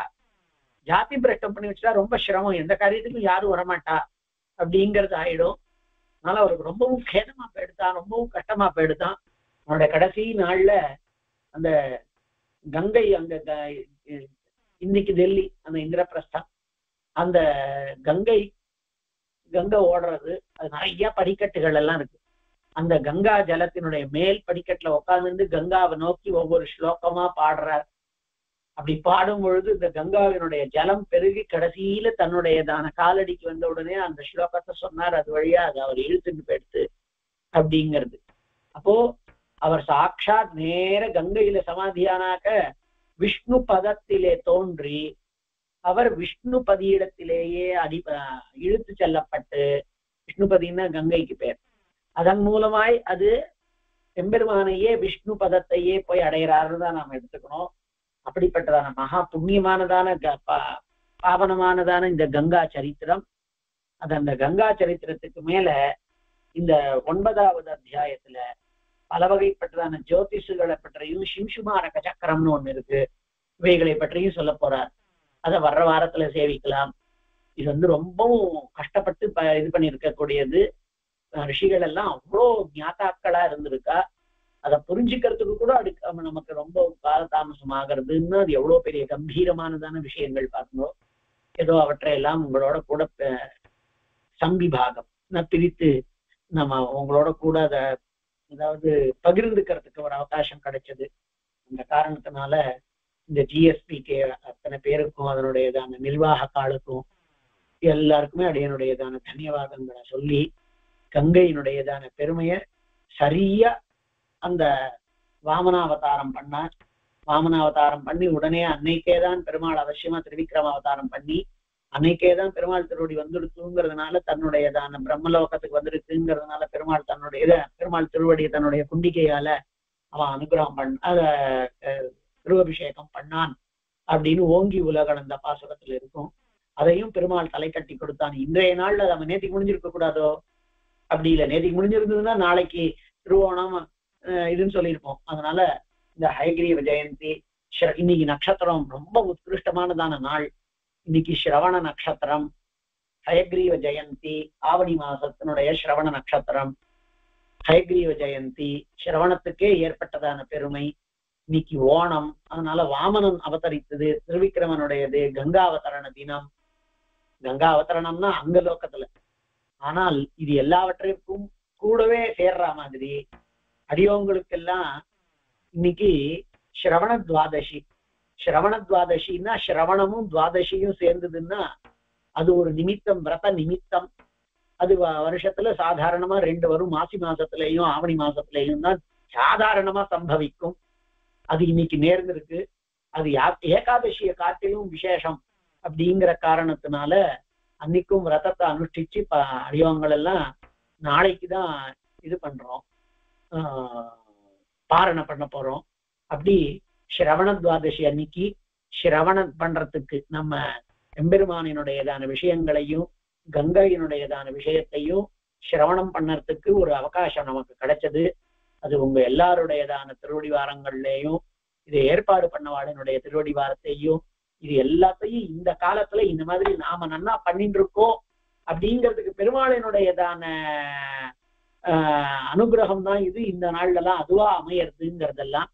ஜாதி பிரஷ்டம் பண்ணி வச்சுட்டா ரொம்ப சிரமம், எந்த காரியத்துக்கும் யாரும் வரமாட்டா அப்படிங்கிறது ஆயிடும். அதனால அவருக்கு ரொம்பவும் கேதமா போயிடுதான், ரொம்பவும் கஷ்டமா போயிடுதான். அவனுடைய கடைசி நாள்ல அந்த கங்கை, அங்க இன்னைக்கு டெல்லி அந்த இந்திரபிரஸ்தம், அந்த கங்கை ஓடுறது, அது நிறைய படிக்கட்டுகள் எல்லாம் இருக்கு. அந்த கங்கா ஜலத்தினுடைய மேல் படிக்கட்டுல உட்கார்ந்து கங்காவை நோக்கி ஒவ்வொரு ஸ்லோகமா பாடுறார். அப்படி பாடும் பொழுது இந்த கங்காவினுடைய ஜலம் பெருகி கடைசியில தன்னுடையதான காலடிக்கு வந்த உடனே அந்த ஸ்லோகத்தை சொன்னார். அது வழியா அது அவர் இழுத்துட்டு போயிடுத்து அப்படிங்கிறது. அப்போ அவர் சாட்சாத் நேர கங்கையில சமாதியானாக்க விஷ்ணு பதத்திலே தோன்றி அவர் விஷ்ணு பதியிடத்திலேயே இழுத்து செல்லப்பட்டு, விஷ்ணுபதினா கங்கைக்கு பேர், அதன் மூலமாய் அது எம்பெருமானையே விஷ்ணு பதத்தையே போய் அடைகிறாருன்னு தான் நாம் எடுத்துக்கணும். அப்படிப்பட்டதான மகா புண்ணியமானதான பாவனமானதான இந்த கங்கா சரித்திரம். அது அந்த கங்கா சரித்திரத்துக்கு மேல இந்த 9வது அத்தியாயத்துல பல வகைப்பட்டதான ஜோதிஷுகளை பற்றியும் சிம்சுமாரக சக்கரம்னு ஒண்ணு இருக்கு, இவைகளை பற்றியும் சொல்ல போறார். அதை வர்ற வாரத்துல சேவிக்கலாம். இது ரொம்பவும் கஷ்டப்பட்டு இது பண்ணி இருக்கக்கூடியது. ரிஷிகள் எல்லாம் அவ்வளோ ஞாதாக்களா இருந்திருக்கா. அதை புரிஞ்சுக்கிறதுக்கு கூட நமக்கு ரொம்ப காலதாமசம் ஆகிறதுன்னு அது எவ்வளவு பெரிய கம்பீரமானதான விஷயங்கள் பார்க்கணும். ஏதோ அவற்றை எல்லாம் உங்களோட கூட சம்பிபாகம் பிரித்து நம்ம உங்களோட கூட அதை அதாவது பகிர்ந்துக்கிறதுக்கு ஒரு அவகாசம் கிடைச்சது. அந்த காரணத்தினால இந்த ஜிஎஸ்பிக்கு அத்தனை பேருக்கும் அதனுடையதான நிர்வாக காலுக்கும் எல்லாருக்குமே அடையனுடையதான தன்யவாதங்களை சொல்லி கங்கையினுடையதான பெருமையை சரியா அந்த வாமனாவதாரம் பண்ணார். வாமனாவதாரம் பண்ணி உடனே அன்னைக்கேதான் பெருமாள் அவசியமா திருவிக்கிரம அவதாரம் பண்ணி அன்னைக்கேதான் பெருமாள் திருவடி வந்துடுத்துங்கிறதுனால தன்னுடையதான பிரம்மலோகத்துக்கு வந்துடுச்சுங்கிறதுனால பெருமாள் திருவடியை தன்னுடைய குண்டிகையால அவன் அனுகிரகம் திருவபிஷேகம் பண்ணான் அப்படின்னு ஓங்கி உலகளந்த பாசுரத்துல இருக்கும். அதையும் பெருமாள் தலை கட்டி கொடுத்தான். இன்றைய நாள்ல நம்ம நேத்திக்கு முடிஞ்சிருக்க கூடாதோ? அப்படி இல்லை, நேத்திக்கு முடிஞ்சிருந்ததுன்னா நாளைக்கு திருவோணம் இதுன்னு சொல்லியிருப்போம். அதனால இந்த ஹயகிரீவ ஜெயந்தி இன்னைக்கு நட்சத்திரம் ரொம்ப உத்கிருஷ்டமானதான நாள். இன்னைக்கு ஸ்ரவண நட்சத்திரம், ஹயகிரீவ ஜெயந்தி, ஆவணி மாசத்தினுடைய ஸ்ரவண நட்சத்திரம், ஹயகிரீவ ஜெயந்தி ஸ்ரவணத்துக்கே ஏற்பட்டதான பெருமை. இன்னைக்கு ஓணம், அதனால வாமனன் அவதரித்தது, திருவிக்கிரமனுடையது, கங்காவதரண தினம். கங்காவதரணம்னா அங்க லோக்கத்துல, ஆனால் இது எல்லாவற்றிற்கும் கூடவே சேர்ற மாதிரி அடியோங்களுக்கெல்லாம் இன்னைக்கு ஸ்ரவண துவாதசி. ஸ்ரவண துவாதசின்னா ஸ்ரவணமும் துவாதசியும் சேர்ந்ததுன்னா அது ஒரு நிமித்தம், விரத நிமித்தம். அது வருஷத்துல சாதாரணமா 2 வரும், மாசி மாசத்திலையும் ஆவணி மாசத்திலையும் தான் சாதாரணமா சம்பவிக்கும். அது இன்னைக்கு நேர்ந்திருக்கு. அது ஏகாதசியை காட்டிலும் விசேஷம் அப்படிங்கிற காரணத்தினால அன்னைக்கும் விரதத்தை அனுஷ்டிச்சு அடியவங்கள் எல்லாம் நாளைக்குதான் இது பண்றோம், பாரணை பண்ண போறோம். அப்படி ஸ்ரவண துவாதசி அன்னைக்கு ஸ்ரவணம் பண்றதுக்கு நம்ம எம்பெருமானினுடையதான விஷயங்களையும் கங்கையினுடையதான விஷயத்தையும் சிரவணம் பண்ணறதுக்கு ஒரு அவகாசம் நமக்கு கிடைச்சது. அது உங்க எல்லாருடையதான திருவடிவாரங்கள்லையும் இதை ஏற்பாடு பண்ணவாளனுடைய திருவடிவாரத்தையும் இது எல்லாத்தையும் இந்த காலத்துல இந்த மாதிரி நாம நன்னா பண்ணிட்டு இருக்கோம் அப்படிங்கிறதுக்கு பெருமாளினுடையதான அனுகிரகம் தான் இது. இந்த நாள்ல எல்லாம் அதுவா அமையறதுங்கிறதெல்லாம்.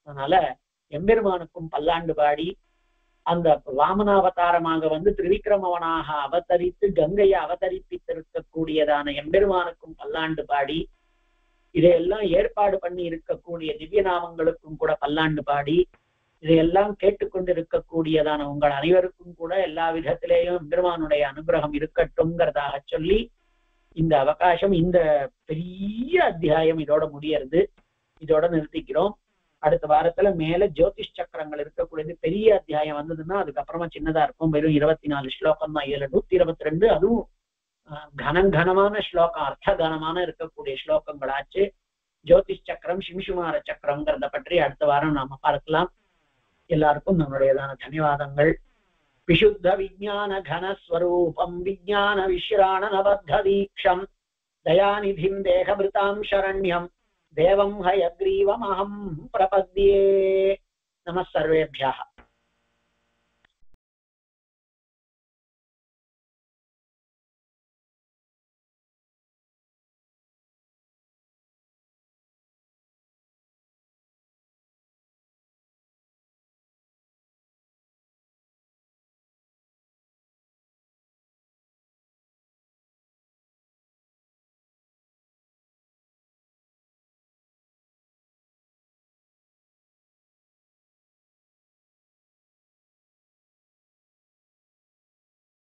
அதனால எம்பெருமானுக்கும் பல்லாண்டு பாடி, அந்த வாமனாவதாரமாக வந்து திரிவிக்ரமவனாக அவதரித்து கங்கையை அவதரிப்பித்திருக்கக்கூடியதான எம்பெருமானுக்கும் பல்லாண்டு பாடி, இதையெல்லாம் ஏற்பாடு பண்ணி இருக்கக்கூடிய திவ்ய நாமங்களுக்கும் கூட பல்லாண்டு பாடி, இதையெல்லாம் கேட்டுக்கொண்டிருக்கக்கூடியதான உங்கள் அனைவருக்கும் கூட எல்லா விதத்திலேயும் எம்பெருமானுடைய அனுகிரகம் இருக்கட்டும்ங்கிறதாக சொல்லி இந்த அவகாசம், இந்த பெரிய அத்தியாயம் இதோட முடியறது. இதோட நிறுத்திக்கிறோம். அடுத்த வாரத்துல மேல ஜோதிஷ் சக்கரங்கள் இருக்கக்கூடியது பெரிய அத்தியாயம் வந்ததுன்னா அதுக்கப்புறமா சின்னதா இருக்கும். வெறும் 24 ஸ்லோகம் தான். இதுல 122 அதுவும் கனமான ஸ்லோகம், அர்த்த கனமான இருக்கக்கூடிய ஸ்லோகங்களாச்சு. ஜோதிஷ் சக்கரம் சிம்சுமார சக்கரம்ங்கிறத பற்றி அடுத்த வாரம் நாம பார்க்கலாம். எல்லாருக்கும் நம்முடையதான தன்யவாதங்கள். விசுத்த விஜான கனஸ்வரூபம் விஜான விஸ்ராண நபத்த தீக்ஷம் தயாநிதிம் தேகபிருதாம் சரண்யம் தேவம் ஹயக்ரீவமஹம் பிரபத்யே. நம சர்வேभ्यः.